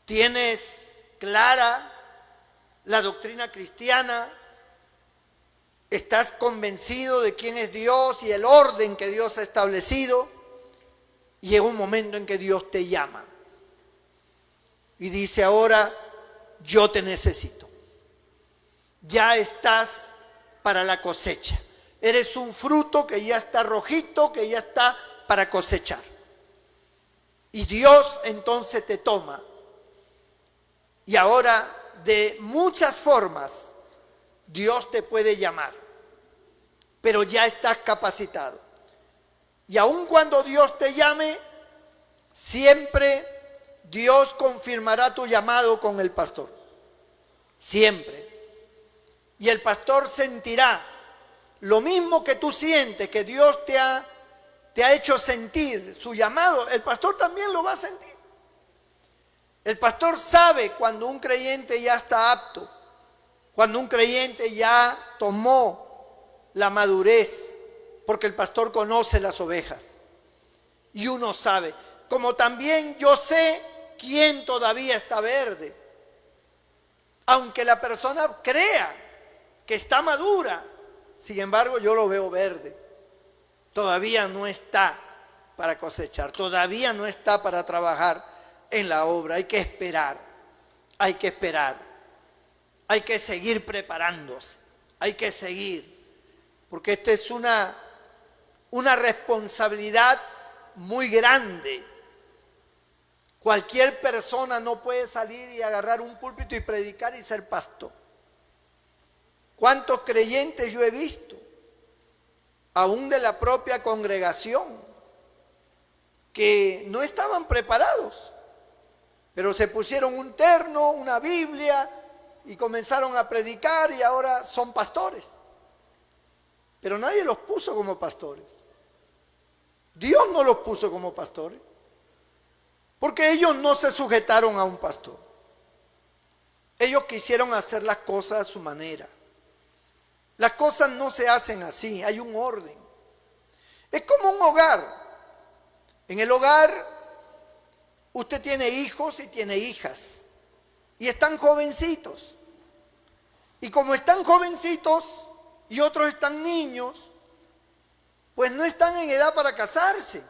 tienes clara la doctrina cristiana, estás convencido de quién es Dios y el orden que Dios ha establecido, y llega un momento en que Dios te llama y dice, ahora yo te necesito. Ya estás para la cosecha. Eres un fruto que ya está rojito, que ya está para cosechar. Y Dios entonces te toma. Y ahora de muchas formas Dios te puede llamar. Pero ya estás capacitado. Y aun cuando Dios te llame, siempre Dios confirmará tu llamado con el pastor. Siempre. Y el pastor sentirá lo mismo que tú sientes, que Dios te ha hecho sentir su llamado, el pastor también lo va a sentir. El pastor sabe cuando un creyente ya está apto, cuando un creyente ya tomó la madurez, porque el pastor conoce las ovejas. Y uno sabe, como también yo sé quién todavía está verde. Aunque la persona crea que está madura, Sin embargo, yo lo veo verde. Todavía no está para cosechar, todavía no está para trabajar en la obra. Hay que esperar, hay que esperar, hay que seguir preparándose, hay que seguir, porque esta es una responsabilidad muy grande. Cualquier persona no puede salir y agarrar un púlpito y predicar y ser pastor. ¿Cuántos creyentes yo he visto, aún de la propia congregación, que no estaban preparados, pero se pusieron un terno, una Biblia y comenzaron a predicar y ahora son pastores? Pero nadie los puso como pastores. Dios no los puso como pastores, porque ellos no se sujetaron a un pastor. Ellos quisieron hacer las cosas a su manera. Las cosas no se hacen así, hay un orden. Es como un hogar. En el hogar usted tiene hijos y tiene hijas y están jovencitos. Y como están jovencitos y otros están niños, pues no están en edad para casarse.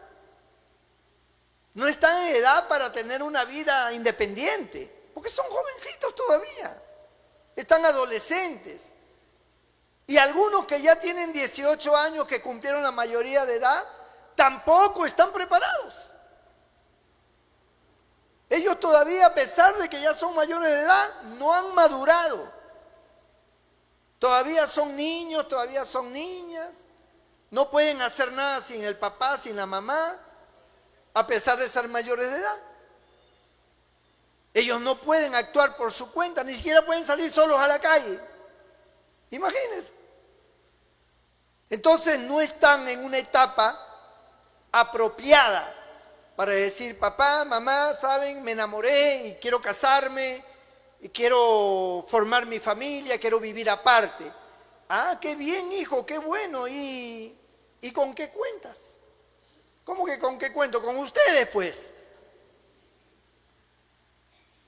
No están en edad para tener una vida independiente, porque son jovencitos todavía. Están adolescentes. Y algunos que ya tienen 18 años, que cumplieron la mayoría de edad, tampoco están preparados. Ellos todavía, a pesar de que ya son mayores de edad, no han madurado. Todavía son niños, todavía son niñas. No pueden hacer nada sin el papá, sin la mamá, a pesar de ser mayores de edad. Ellos no pueden actuar por su cuenta, ni siquiera pueden salir solos a la calle. Imagínense. Entonces no están en una etapa apropiada para decir: papá, mamá, saben, me enamoré y quiero casarme y quiero formar mi familia, quiero vivir aparte. Ah, qué bien, hijo, qué bueno. ¿Y con qué cuentas? ¿Cómo que con qué cuento? Con ustedes, pues.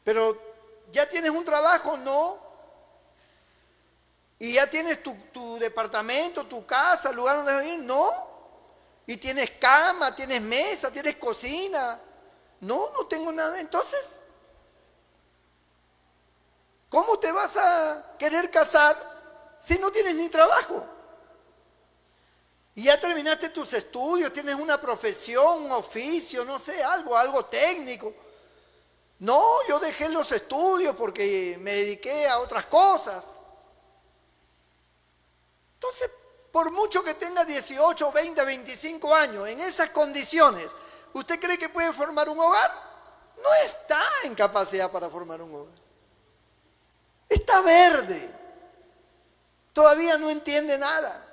Pero ¿ya tienes un trabajo? No. ¿Y ya tienes tu departamento, tu casa, lugar donde vivir? No. ¿Y tienes cama, tienes mesa, tienes cocina? No, no tengo nada. Entonces, ¿cómo te vas a querer casar si no tienes ni trabajo? Y ya terminaste tus estudios, tienes una profesión, un oficio, no sé, algo técnico. No, yo dejé los estudios porque me dediqué a otras cosas. Entonces, por mucho que tenga 18, 20, 25 años, en esas condiciones, ¿usted cree que puede formar un hogar? No está en capacidad para formar un hogar. Está verde. Todavía no entiende nada.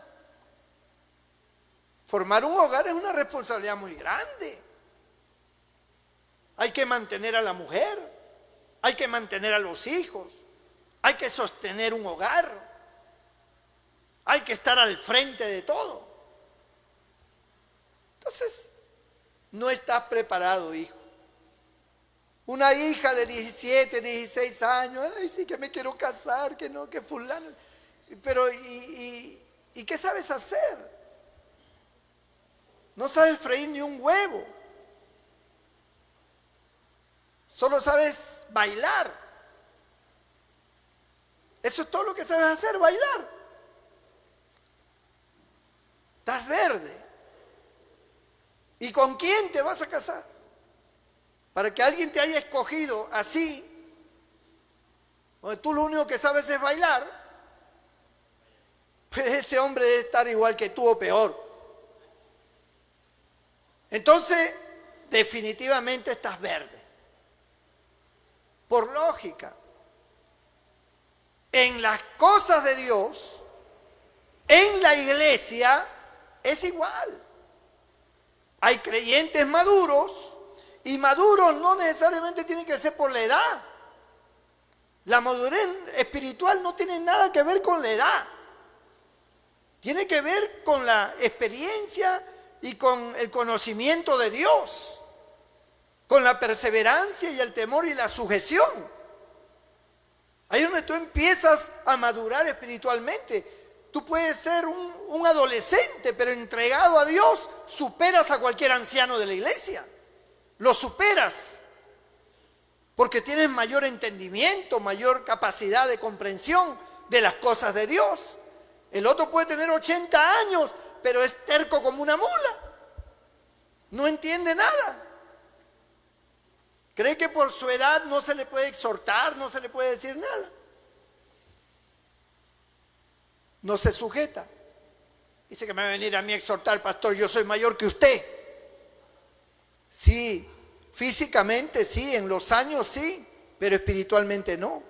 Formar un hogar es una responsabilidad muy grande. Hay que mantener a la mujer, hay que mantener a los hijos, hay que sostener un hogar, hay que estar al frente de todo. Entonces, no estás preparado, hijo. Una hija de 17, 16 años, ay, sí que me quiero casar, que no, que fulano. Pero, ¿y qué sabes hacer? No sabes freír ni un huevo. Solo sabes bailar. Eso es todo lo que sabes hacer, bailar. Estás verde. ¿Y con quién te vas a casar? Para que alguien te haya escogido así, donde tú lo único que sabes es bailar, pues ese hombre debe estar igual que tú o peor. Entonces, definitivamente estás verde. Por lógica, en las cosas de Dios, en la iglesia, es igual. Hay creyentes maduros, y maduros no necesariamente tienen que ser por la edad. La madurez espiritual no tiene nada que ver con la edad. Tiene que ver con la experiencia y con el conocimiento de Dios, con la perseverancia y el temor y la sujeción. Ahí es donde tú empiezas a madurar espiritualmente. Tú puedes ser un adolescente, pero entregado a Dios, superas a cualquier anciano de la iglesia. Lo superas. Porque tienes mayor entendimiento, mayor capacidad de comprensión de las cosas de Dios. El otro puede tener 80 años, pero es terco como una mula. No entiende nada. Cree que por su edad no se le puede exhortar, no se le puede decir nada. No se sujeta. Dice que me va a venir a mí a exhortar, pastor, yo soy mayor que usted. Sí, físicamente sí, en los años sí, pero espiritualmente no.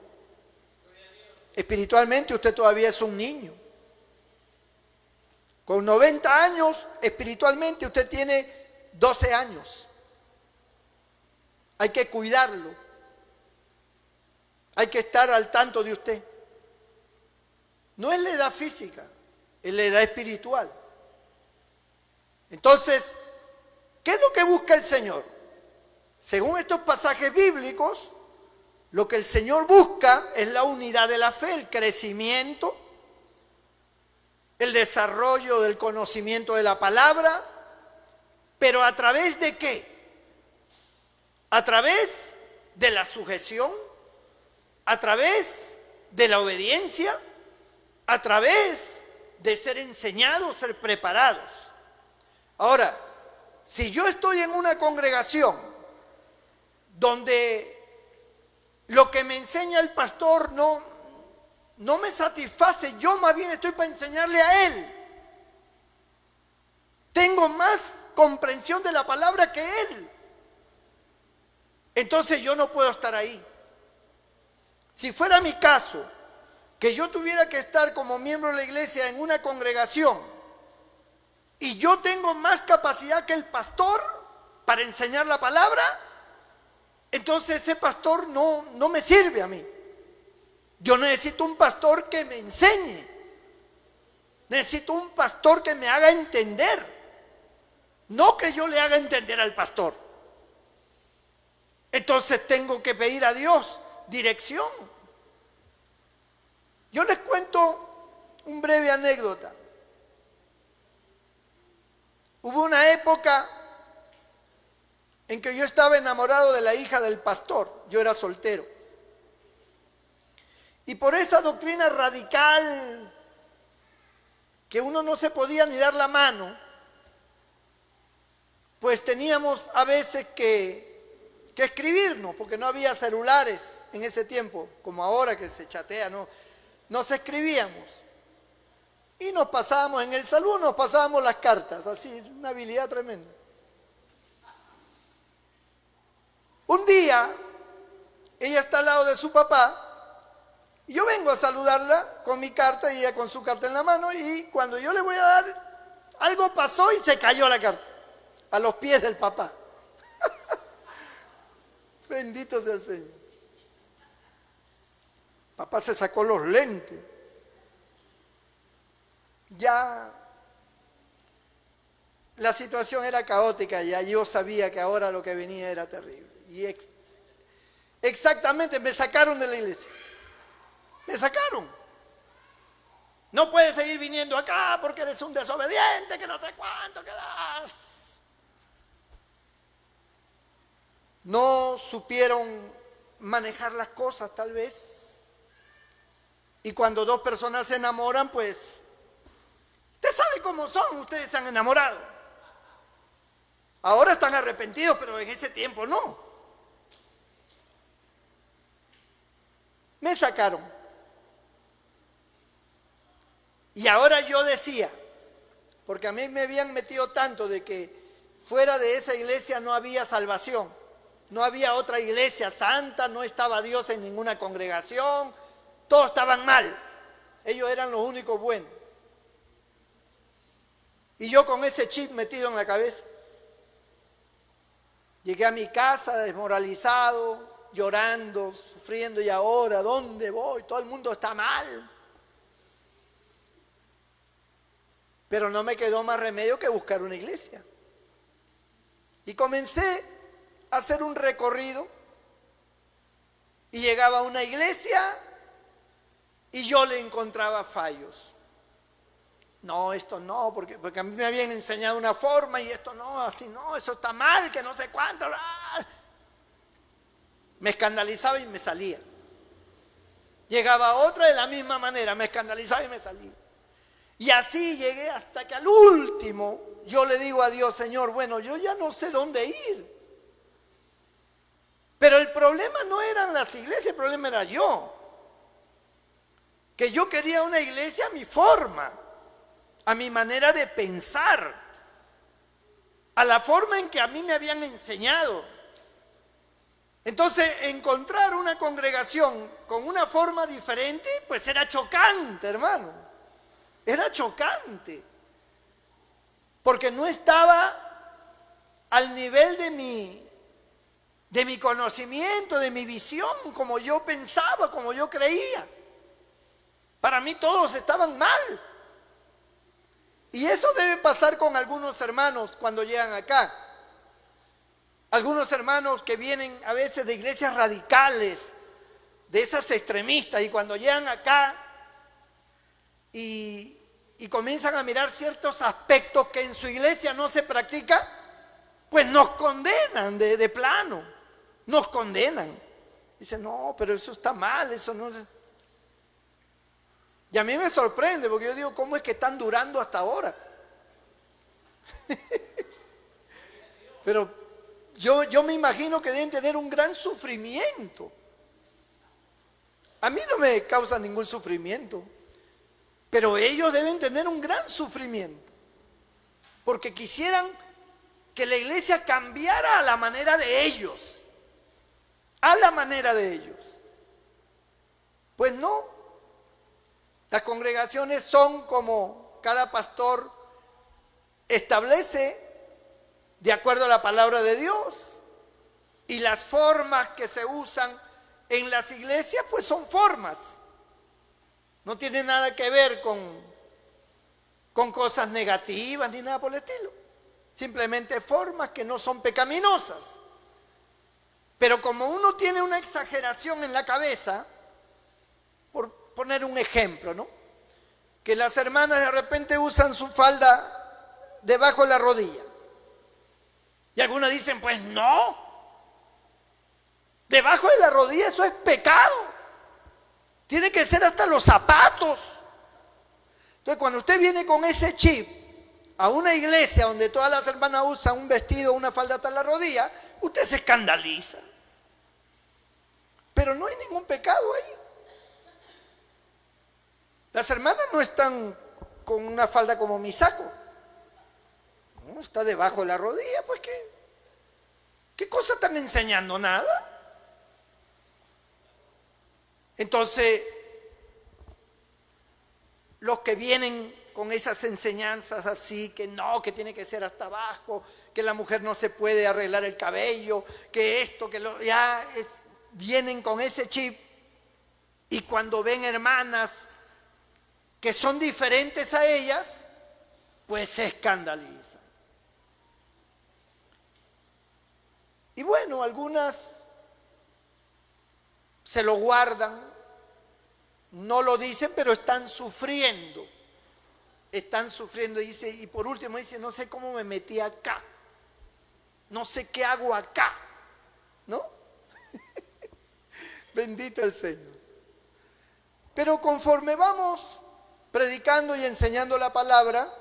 Espiritualmente usted todavía es un niño. Con 90 años, espiritualmente usted tiene 12 años. Hay que cuidarlo. Hay que estar al tanto de usted. No es la edad física, es la edad espiritual. Entonces, ¿qué es lo que busca el Señor? Según estos pasajes bíblicos, lo que el Señor busca es la unidad de la fe, el crecimiento, el desarrollo del conocimiento de la palabra, pero ¿a través de qué? A través de la sujeción, a través de la obediencia, a través de ser enseñados, ser preparados. Ahora, si yo estoy en una congregación donde lo que me enseña el pastor no me satisface, yo más bien estoy para enseñarle a él. Tengo más comprensión de la palabra que él. Entonces yo no puedo estar ahí. Si fuera mi caso, que yo tuviera que estar como miembro de la iglesia en una congregación y yo tengo más capacidad que el pastor para enseñar la palabra, entonces ese pastor no me sirve a mí. Yo necesito un pastor que me enseñe. Necesito un pastor que me haga entender. No que yo le haga entender al pastor. Entonces tengo que pedir a Dios dirección. Yo les cuento un breve anécdota. Hubo una época en que yo estaba enamorado de la hija del pastor. Yo era soltero. Y por esa doctrina radical que uno no se podía ni dar la mano, pues teníamos a veces que escribirnos, porque no había celulares en ese tiempo, como ahora que se chatea, nos escribíamos. Y nos pasábamos en el salón, nos pasábamos las cartas, así, una habilidad tremenda. Un día, ella está al lado de su papá, y yo vengo a saludarla con mi carta y ella con su carta en la mano, y cuando yo le voy a dar, algo pasó y se cayó la carta, a los pies del papá. Bendito sea el Señor. Papá se sacó los lentes. Ya la situación era caótica, ya yo sabía que ahora lo que venía era terrible. Y exactamente me sacaron de la iglesia. Me sacaron. No puedes seguir viniendo acá porque eres un desobediente, que no sé cuánto que das. No supieron manejar las cosas tal vez. Y cuando dos personas se enamoran, pues, usted sabe cómo son, ustedes se han enamorado. Ahora están arrepentidos, pero en ese tiempo no. Me sacaron. Y ahora yo decía, porque a mí me habían metido tanto de que fuera de esa iglesia no había salvación. No había otra iglesia santa, no estaba Dios en ninguna congregación, todos estaban mal, ellos eran los únicos buenos. Y yo con ese chip metido en la cabeza, llegué a mi casa desmoralizado, llorando, sufriendo, y ahora, ¿dónde voy? Todo el mundo está mal. Pero no me quedó más remedio que buscar una iglesia. Y comencé a hacer un recorrido y llegaba a una iglesia y yo le encontraba fallos. No, esto no, porque a mí me habían enseñado una forma y esto no, así no, eso está mal, que no sé cuánto. Me escandalizaba y me salía. Llegaba otra de la misma manera, me escandalizaba y me salía. Y así llegué hasta que al último yo le digo a Dios, Señor, bueno, yo ya no sé dónde ir. Pero el problema no eran las iglesias, el problema era yo. Que yo quería una iglesia a mi forma, a mi manera de pensar, a la forma en que a mí me habían enseñado. Entonces, encontrar una congregación con una forma diferente, pues era chocante, hermano. Era chocante. Porque no estaba al nivel de mi conocimiento, de mi visión, como yo pensaba, como yo creía. Para mí todos estaban mal. Y eso debe pasar con algunos hermanos cuando llegan acá. Algunos hermanos que vienen a veces de iglesias radicales, de esas extremistas, y cuando llegan acá y comienzan a mirar ciertos aspectos que en su iglesia no se practica, pues nos condenan de plano, nos condenan. Dicen, no, pero eso está mal, eso no... Y a mí me sorprende porque yo digo, ¿cómo es que están durando hasta ahora? Pero yo me imagino que deben tener un gran sufrimiento. A mí no me causa ningún sufrimiento, pero ellos deben tener un gran sufrimiento, porque quisieran que la iglesia cambiara a la manera de ellos, a la manera de ellos. Pues no. Las congregaciones son como cada pastor establece de acuerdo a la palabra de Dios. Y las formas que se usan en las iglesias, pues son formas. No tiene nada que ver con cosas negativas ni nada por el estilo. Simplemente formas que no son pecaminosas. Pero como uno tiene una exageración en la cabeza, por poner un ejemplo, ¿no? Que las hermanas de repente usan su falda debajo de la rodilla. Y algunas dicen, pues no. Debajo de la rodilla eso es pecado. Tiene que ser hasta los zapatos. Entonces cuando usted viene con ese chip a una iglesia donde todas las hermanas usan un vestido, una falda hasta la rodilla, usted se escandaliza. Pero no hay ningún pecado ahí. Las hermanas no están con una falda como mi saco. No, está debajo de la rodilla, pues ¿qué cosa están enseñando? Nada. Entonces, los que vienen con esas enseñanzas así, que no, que tiene que ser hasta abajo, que la mujer no se puede arreglar el cabello, que esto, que lo, vienen con ese chip, y cuando ven hermanas que son diferentes a ellas, pues se escandalizan. Y bueno, algunas se lo guardan, no lo dicen, pero están sufriendo. Están sufriendo, dice, y por último dice, no sé cómo me metí acá, no sé qué hago acá, ¿no? Bendito el Señor. Pero conforme vamos predicando y enseñando la palabra,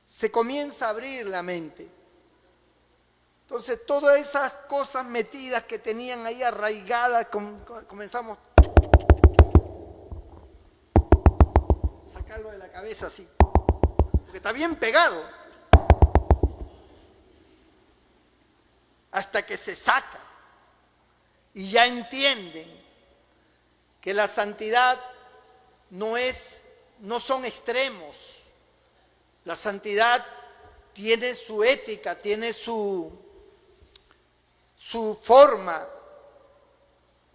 se comienza a abrir la mente. Entonces todas esas cosas metidas que tenían ahí arraigadas, comenzamos a sacarlo de la cabeza así, porque está bien pegado, hasta que se saca y ya entienden que la santidad no son extremos. La santidad tiene su ética, tiene su forma,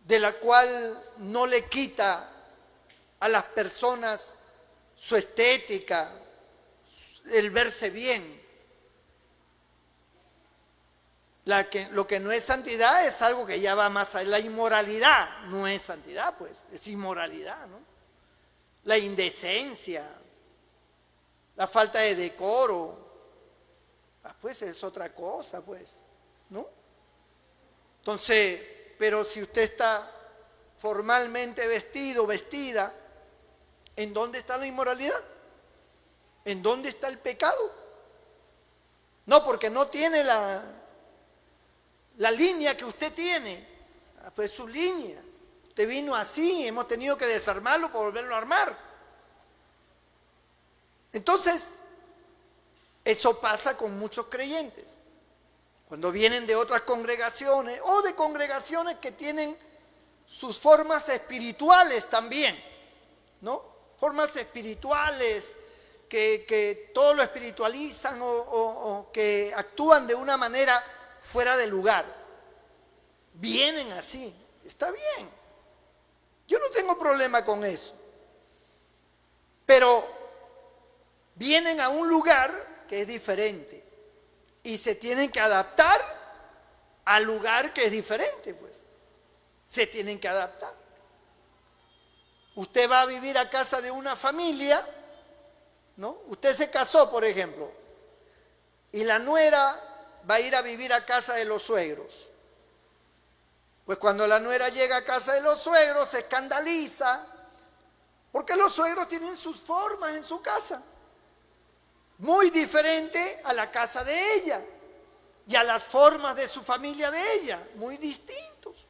de la cual no le quita a las personas su estética, el verse bien. Lo que no es santidad es algo que ya va más allá. La inmoralidad no es santidad, pues, es inmoralidad, ¿no? La indecencia, la falta de decoro, pues es otra cosa, pues, ¿no? Entonces, pero si usted está formalmente vestido, vestida, ¿en dónde está la inmoralidad? ¿En dónde está el pecado? No, porque no tiene la línea que usted tiene. Pues su línea. Usted vino así, hemos tenido que desarmarlo para volverlo a armar. Entonces, eso pasa con muchos creyentes. Cuando vienen de otras congregaciones o de congregaciones que tienen sus formas espirituales también, ¿no? Formas espirituales que todo lo espiritualizan o que actúan de una manera fuera de lugar. Vienen así, está bien. Yo no tengo problema con eso. Pero vienen a un lugar que es diferente y se tienen que adaptar al lugar que es diferente, pues. Se tienen que adaptar. Usted va a vivir a casa de una familia, ¿no? Usted se casó, por ejemplo, y la nuera va a ir a vivir a casa de los suegros. Pues cuando la nuera llega a casa de los suegros se escandaliza, porque los suegros tienen sus formas en su casa, muy diferente a la casa de ella y a las formas de su familia de ella, muy distintos.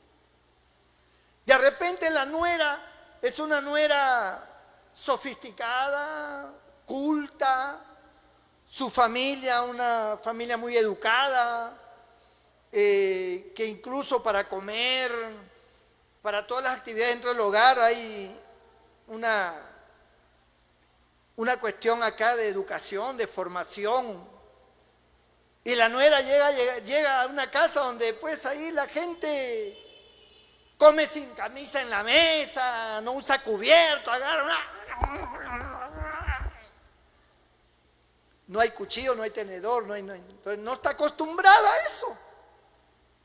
De repente la nuera es una nuera sofisticada, culta, su familia, una familia muy educada, que incluso para comer, para todas las actividades dentro del hogar hay una cuestión acá de educación, de formación. Y la nuera llega a una casa donde pues ahí la gente come sin camisa en la mesa, no usa cubierto, no hay cuchillo, no hay tenedor, entonces no está acostumbrada a eso.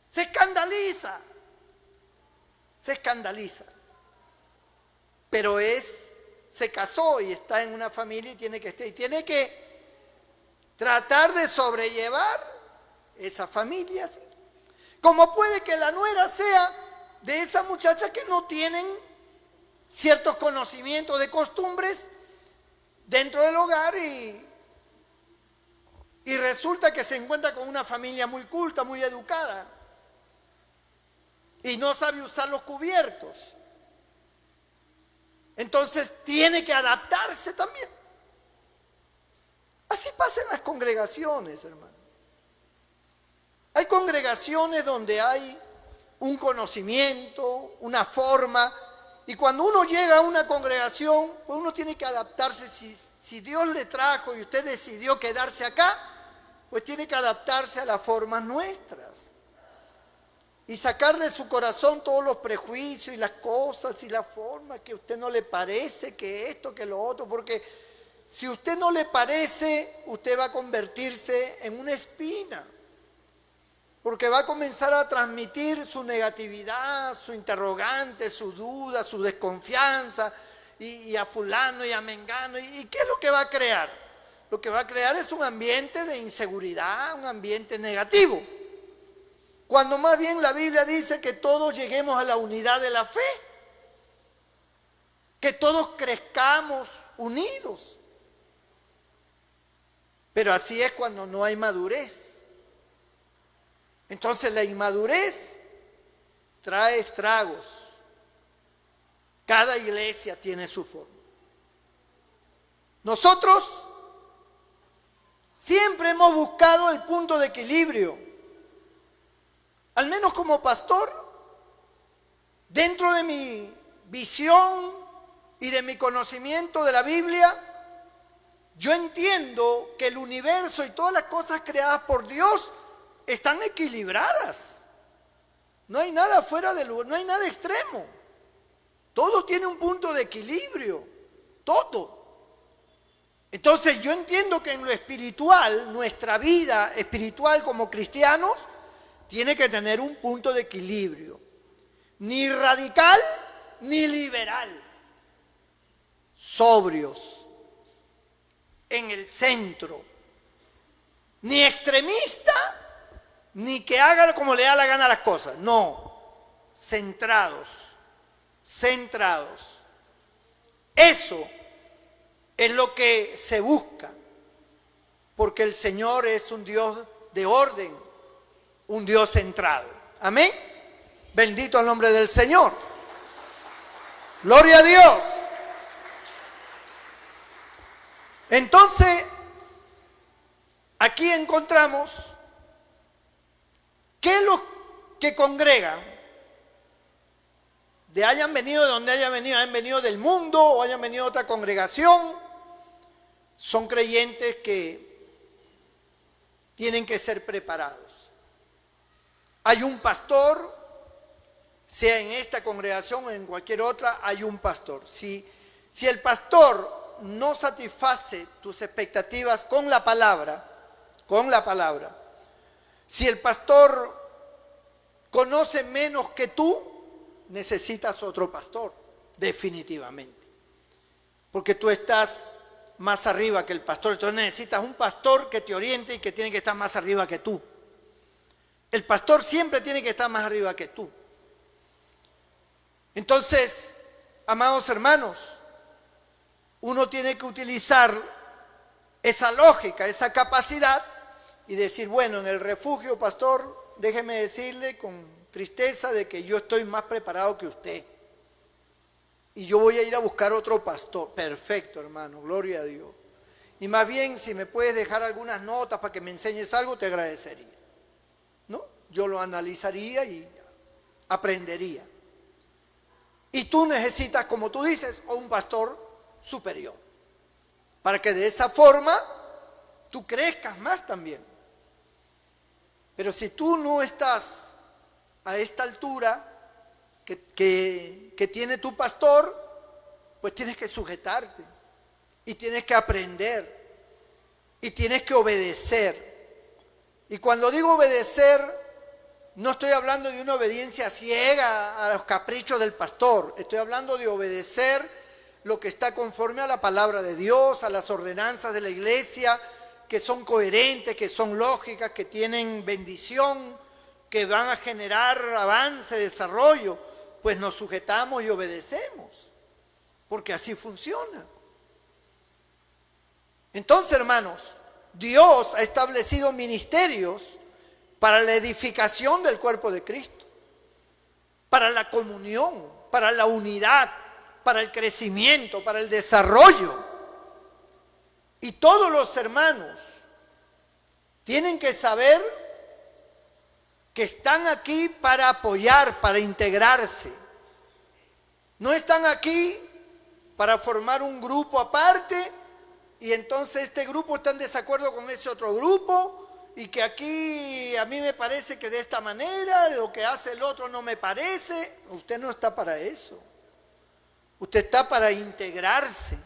Se escandaliza. Pero se casó y está en una familia y tiene que tratar de sobrellevar esa familia, ¿sí? Como puede que la nuera sea de esa muchacha que no tienen ciertos conocimientos de costumbres dentro del hogar y resulta que se encuentra con una familia muy culta, muy educada y no sabe usar los cubiertos. Entonces tiene que adaptarse también. Así pasa en las congregaciones, hermano. Hay congregaciones donde hay un conocimiento, una forma, y cuando uno llega a una congregación, pues uno tiene que adaptarse. Si Dios le trajo y usted decidió quedarse acá, pues tiene que adaptarse a las formas nuestras. Y sacar de su corazón todos los prejuicios y las cosas y la forma que a usted no le parece, que esto, que lo otro, porque si a usted no le parece, usted va a convertirse en una espina, porque va a comenzar a transmitir su negatividad, su interrogante, su duda, su desconfianza, y a fulano y a mengano. ¿Y qué es lo que va a crear? Lo que va a crear es un ambiente de inseguridad, un ambiente negativo. Cuando más bien la Biblia dice que todos lleguemos a la unidad de la fe, que todos crezcamos unidos. Pero así es cuando no hay madurez. Entonces la inmadurez trae estragos. Cada iglesia tiene su forma. Nosotros siempre hemos buscado el punto de equilibrio. Al menos como pastor, dentro de mi visión y de mi conocimiento de la Biblia, yo entiendo que el universo y todas las cosas creadas por Dios están equilibradas. No hay nada fuera de lugar, no hay nada extremo. Todo tiene un punto de equilibrio, todo. Entonces yo entiendo que en lo espiritual, nuestra vida espiritual como cristianos, tiene que tener un punto de equilibrio, ni radical ni liberal, sobrios. en el centro, ni extremista, ni que haga como le da la gana las cosas, no, centrados, centrados. Eso es lo que se busca, porque el Señor es un Dios de orden, un Dios centrado. Amén. Bendito el nombre del Señor. Gloria a Dios. Entonces, aquí encontramos que los que congregan, hayan venido de donde hayan venido del mundo o hayan venido de otra congregación, son creyentes que tienen que ser preparados. Hay un pastor, sea en esta congregación o en cualquier otra, hay un pastor. Si el pastor no satisface tus expectativas con la palabra, si el pastor conoce menos que tú, necesitas otro pastor, definitivamente. Porque tú estás más arriba que el pastor, entonces necesitas un pastor que te oriente y que tiene que estar más arriba que tú. El pastor siempre tiene que estar más arriba que tú. Entonces, amados hermanos, uno tiene que utilizar esa lógica, esa capacidad y decir, bueno, en el refugio, pastor, déjeme decirle con tristeza de que yo estoy más preparado que usted. Y yo voy a ir a buscar otro pastor. Perfecto, hermano, gloria a Dios. Y más bien, si me puedes dejar algunas notas para que me enseñes algo, te agradecería. ¿No? Yo lo analizaría y aprendería. Y tú necesitas, como tú dices, un pastor superior. Para que de esa forma tú crezcas más también. Pero si tú no estás a esta altura que tiene tu pastor, pues tienes que sujetarte y tienes que aprender y tienes que obedecer. Y cuando digo obedecer, no estoy hablando de una obediencia ciega a los caprichos del pastor, estoy hablando de obedecer lo que está conforme a la palabra de Dios, a las ordenanzas de la iglesia, que son coherentes, que son lógicas, que tienen bendición, que van a generar avance, desarrollo, pues nos sujetamos y obedecemos, porque así funciona. Entonces, hermanos, Dios ha establecido ministerios para la edificación del cuerpo de Cristo, para la comunión, para la unidad, para el crecimiento, para el desarrollo. Y todos los hermanos tienen que saber que están aquí para apoyar, para integrarse. No están aquí para formar un grupo aparte y entonces este grupo está en desacuerdo con ese otro grupo y que aquí a mí me parece que de esta manera, lo que hace el otro no me parece. Usted no está para eso. Usted está para integrarse,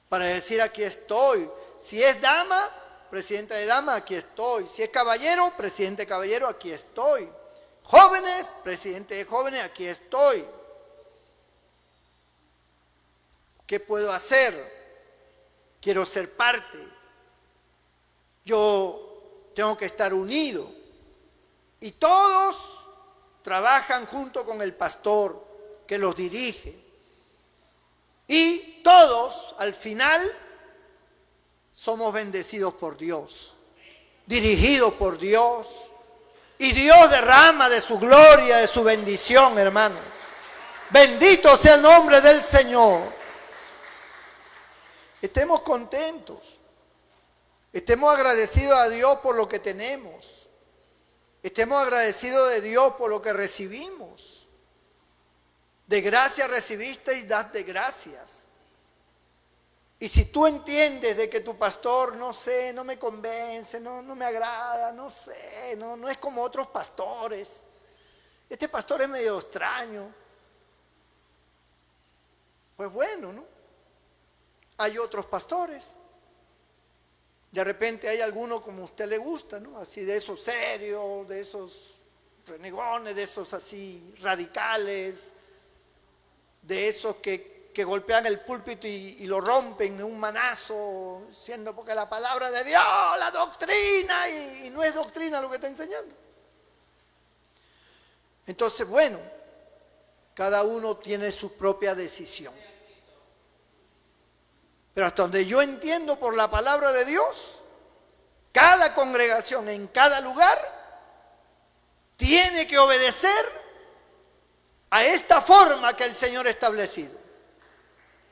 para decir aquí estoy. Si es dama, presidenta de dama, aquí estoy. Si es caballero, presidente de caballero, aquí estoy. Jóvenes, presidente de jóvenes, aquí estoy. ¿Qué puedo hacer? Quiero ser parte. Yo tengo que estar unido. Y todos trabajan junto con el pastor que los dirige. Y todos, al final, somos bendecidos por Dios, dirigidos por Dios. Y Dios derrama de su gloria, de su bendición, hermano. Bendito sea el nombre del Señor. Estemos contentos. Estemos agradecidos a Dios por lo que tenemos. Estemos agradecidos de Dios por lo que recibimos. De gracia recibisteis, dad de gracias. Y si tú entiendes de que tu pastor, no sé, no me convence, no me agrada, no sé, no es como otros pastores. Este pastor es medio extraño. Pues bueno, ¿no? Hay otros pastores. De repente hay alguno como a usted le gusta, ¿no? Así de esos serios, de esos renegones, de esos así radicales, de esos que que golpean el púlpito y lo rompen de un manazo, siendo porque la palabra de Dios, la doctrina, y no es doctrina lo que está enseñando. Entonces, bueno, cada uno tiene su propia decisión. Pero hasta donde yo entiendo por la palabra de Dios, cada congregación en cada lugar tiene que obedecer a esta forma que el Señor ha establecido.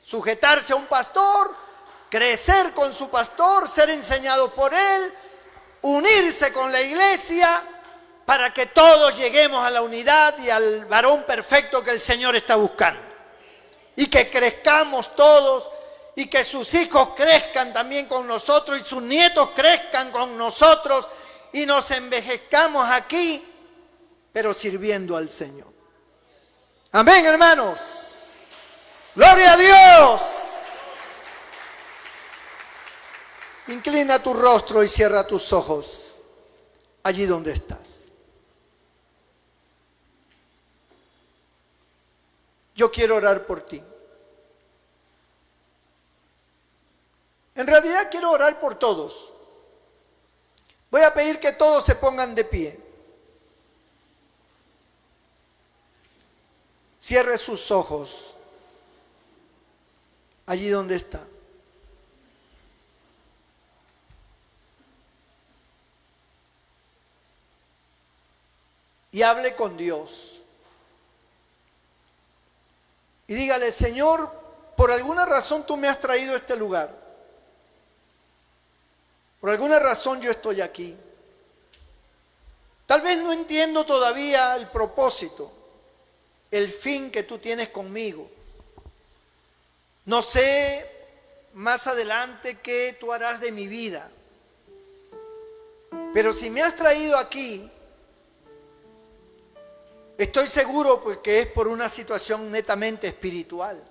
Sujetarse a un pastor, crecer con su pastor, ser enseñado por él, unirse con la iglesia para que todos lleguemos a la unidad y al varón perfecto que el Señor está buscando. Y que crezcamos todos y que sus hijos crezcan también con nosotros y sus nietos crezcan con nosotros y nos envejezcamos aquí, pero sirviendo al Señor. Amén, hermanos. ¡Gloria a Dios! Inclina tu rostro y cierra tus ojos allí donde estás. Yo quiero orar por ti. En realidad quiero orar por todos. Voy a pedir que todos se pongan de pie. Cierre sus ojos allí donde está. Y hable con Dios. Y dígale: Señor, por alguna razón tú me has traído a este lugar. Por alguna razón yo estoy aquí. Tal vez no entiendo todavía el propósito, el fin que tú tienes conmigo. No sé más adelante qué tú harás de mi vida. Pero si me has traído aquí, estoy seguro pues que es por una situación netamente espiritual.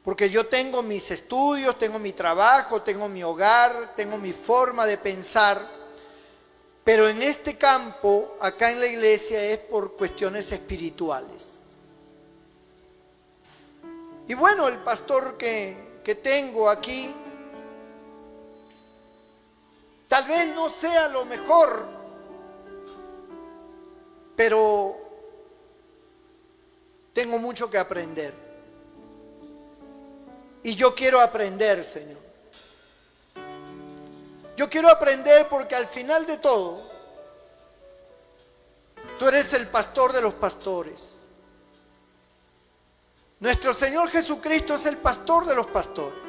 Porque yo tengo mis estudios, tengo mi trabajo, tengo mi hogar, tengo mi forma de pensar. Pero en este campo, acá en la iglesia, es por cuestiones espirituales. Y bueno, el pastor que tengo aquí, tal vez no sea lo mejor, pero tengo mucho que aprender. Y yo quiero aprender, Señor. Yo quiero aprender porque al final de todo, tú eres el pastor de los pastores. Nuestro Señor Jesucristo es el pastor de los pastores.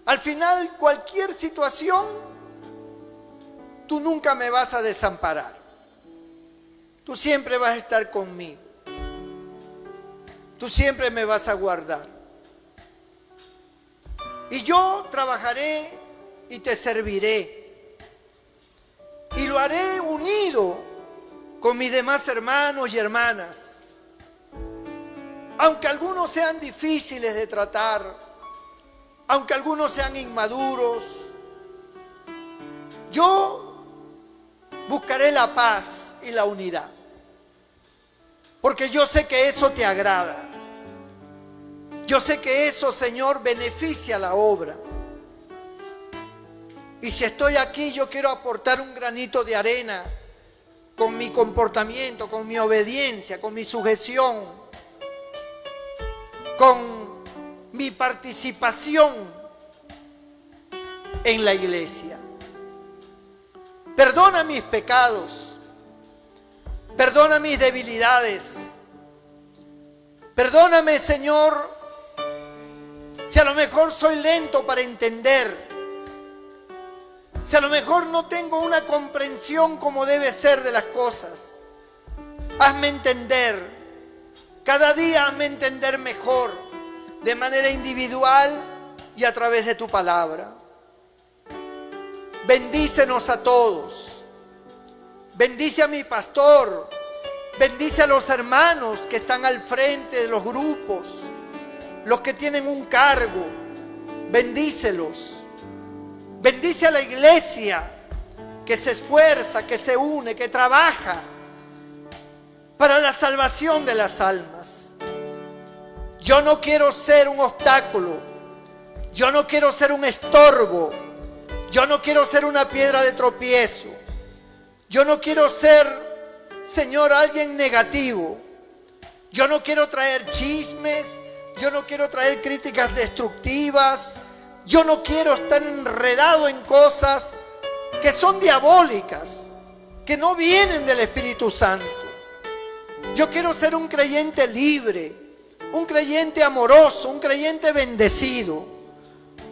Al final, cualquier situación, tú nunca me vas a desamparar. Tú siempre vas a estar conmigo. Tú siempre me vas a guardar. Y yo trabajaré y te serviré. Y lo haré unido con mis demás hermanos y hermanas. Aunque algunos sean difíciles de tratar, aunque algunos sean inmaduros, yo buscaré la paz y la unidad. Porque yo sé que eso te agrada. Yo sé que eso, Señor, beneficia la obra. Y si estoy aquí, yo quiero aportar un granito de arena con mi comportamiento, con mi obediencia, con mi sujeción, con mi participación en la iglesia. Perdona mis pecados, perdona mis debilidades, perdóname, Señor, si a lo mejor soy lento para entender, si a lo mejor no tengo una comprensión como debe ser de las cosas. Hazme entender, cada día hazme entender mejor, de manera individual y a través de tu palabra. Bendícenos a todos. Bendice a mi pastor. Bendice a los hermanos que están al frente de los grupos, los que tienen un cargo. Bendícelos. Bendice a la iglesia que se esfuerza, que se une, que trabaja para la salvación de las almas. Yo no quiero ser un obstáculo, yo no quiero ser un estorbo, yo no quiero ser una piedra de tropiezo, yo no quiero ser, Señor, alguien negativo. Yo no quiero traer chismes, yo no quiero traer críticas destructivas, yo no quiero estar enredado en cosas que son diabólicas, que no vienen del Espíritu Santo. Yo quiero ser un creyente libre, un creyente amoroso, un creyente bendecido,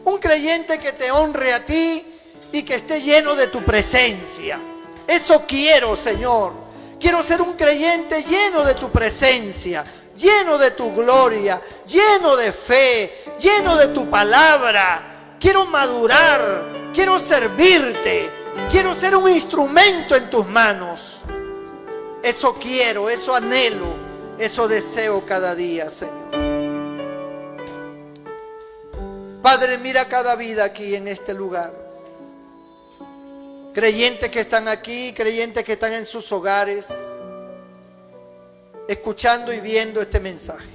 un creyente que te honre a ti y que esté lleno de tu presencia. Eso quiero, Señor. Quiero ser un creyente lleno de tu presencia, lleno de tu gloria, lleno de fe, lleno de tu palabra. Quiero madurar, quiero servirte, quiero ser un instrumento en tus manos. Eso quiero, eso anhelo, eso deseo cada día, Señor. Padre, mira cada vida aquí en este lugar. Creyentes que están aquí, creyentes que están en sus hogares, escuchando y viendo este mensaje.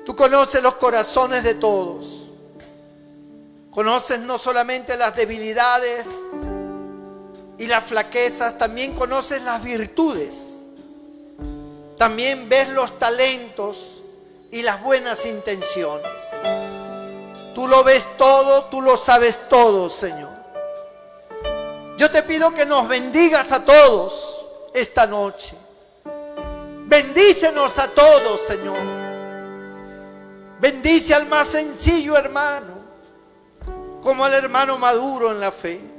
Tú conoces los corazones de todos. Conoces no solamente las debilidades y las flaquezas, también conoces las virtudes. También ves los talentos y las buenas intenciones. Tú lo ves todo, tú lo sabes todo, Señor. Yo te pido que nos bendigas a todos esta noche. Bendícenos a todos, Señor. Bendice al más sencillo hermano, como al hermano maduro en la fe.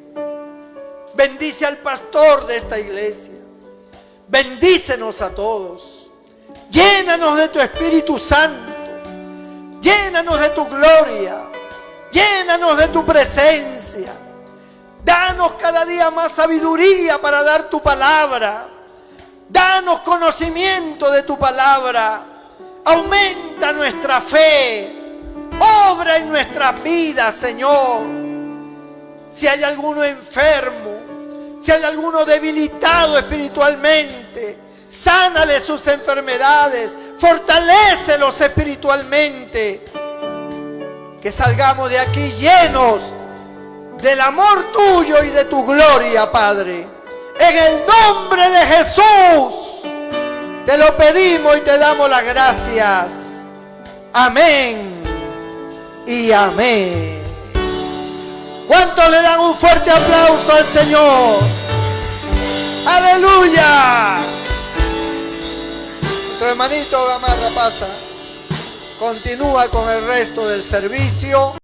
Bendice al pastor de esta iglesia. Bendícenos a todos. Llénanos de tu Espíritu Santo. Llénanos de tu gloria. Llénanos de tu presencia. Danos cada día más sabiduría para dar tu palabra. Danos conocimiento de tu palabra. Aumenta nuestra fe. Obra en nuestras vidas, Señor. Si hay alguno enfermo, si hay alguno debilitado espiritualmente, sánale sus enfermedades, fortalécelos espiritualmente. Que salgamos de aquí llenos del amor tuyo y de tu gloria, Padre. En el nombre de Jesús te lo pedimos y te damos las gracias. Amén y amén. ¿Cuántos le dan un fuerte aplauso al Señor? ¡Aleluya! Nuestro hermanito Gamarra pasa. Continúa con el resto del servicio.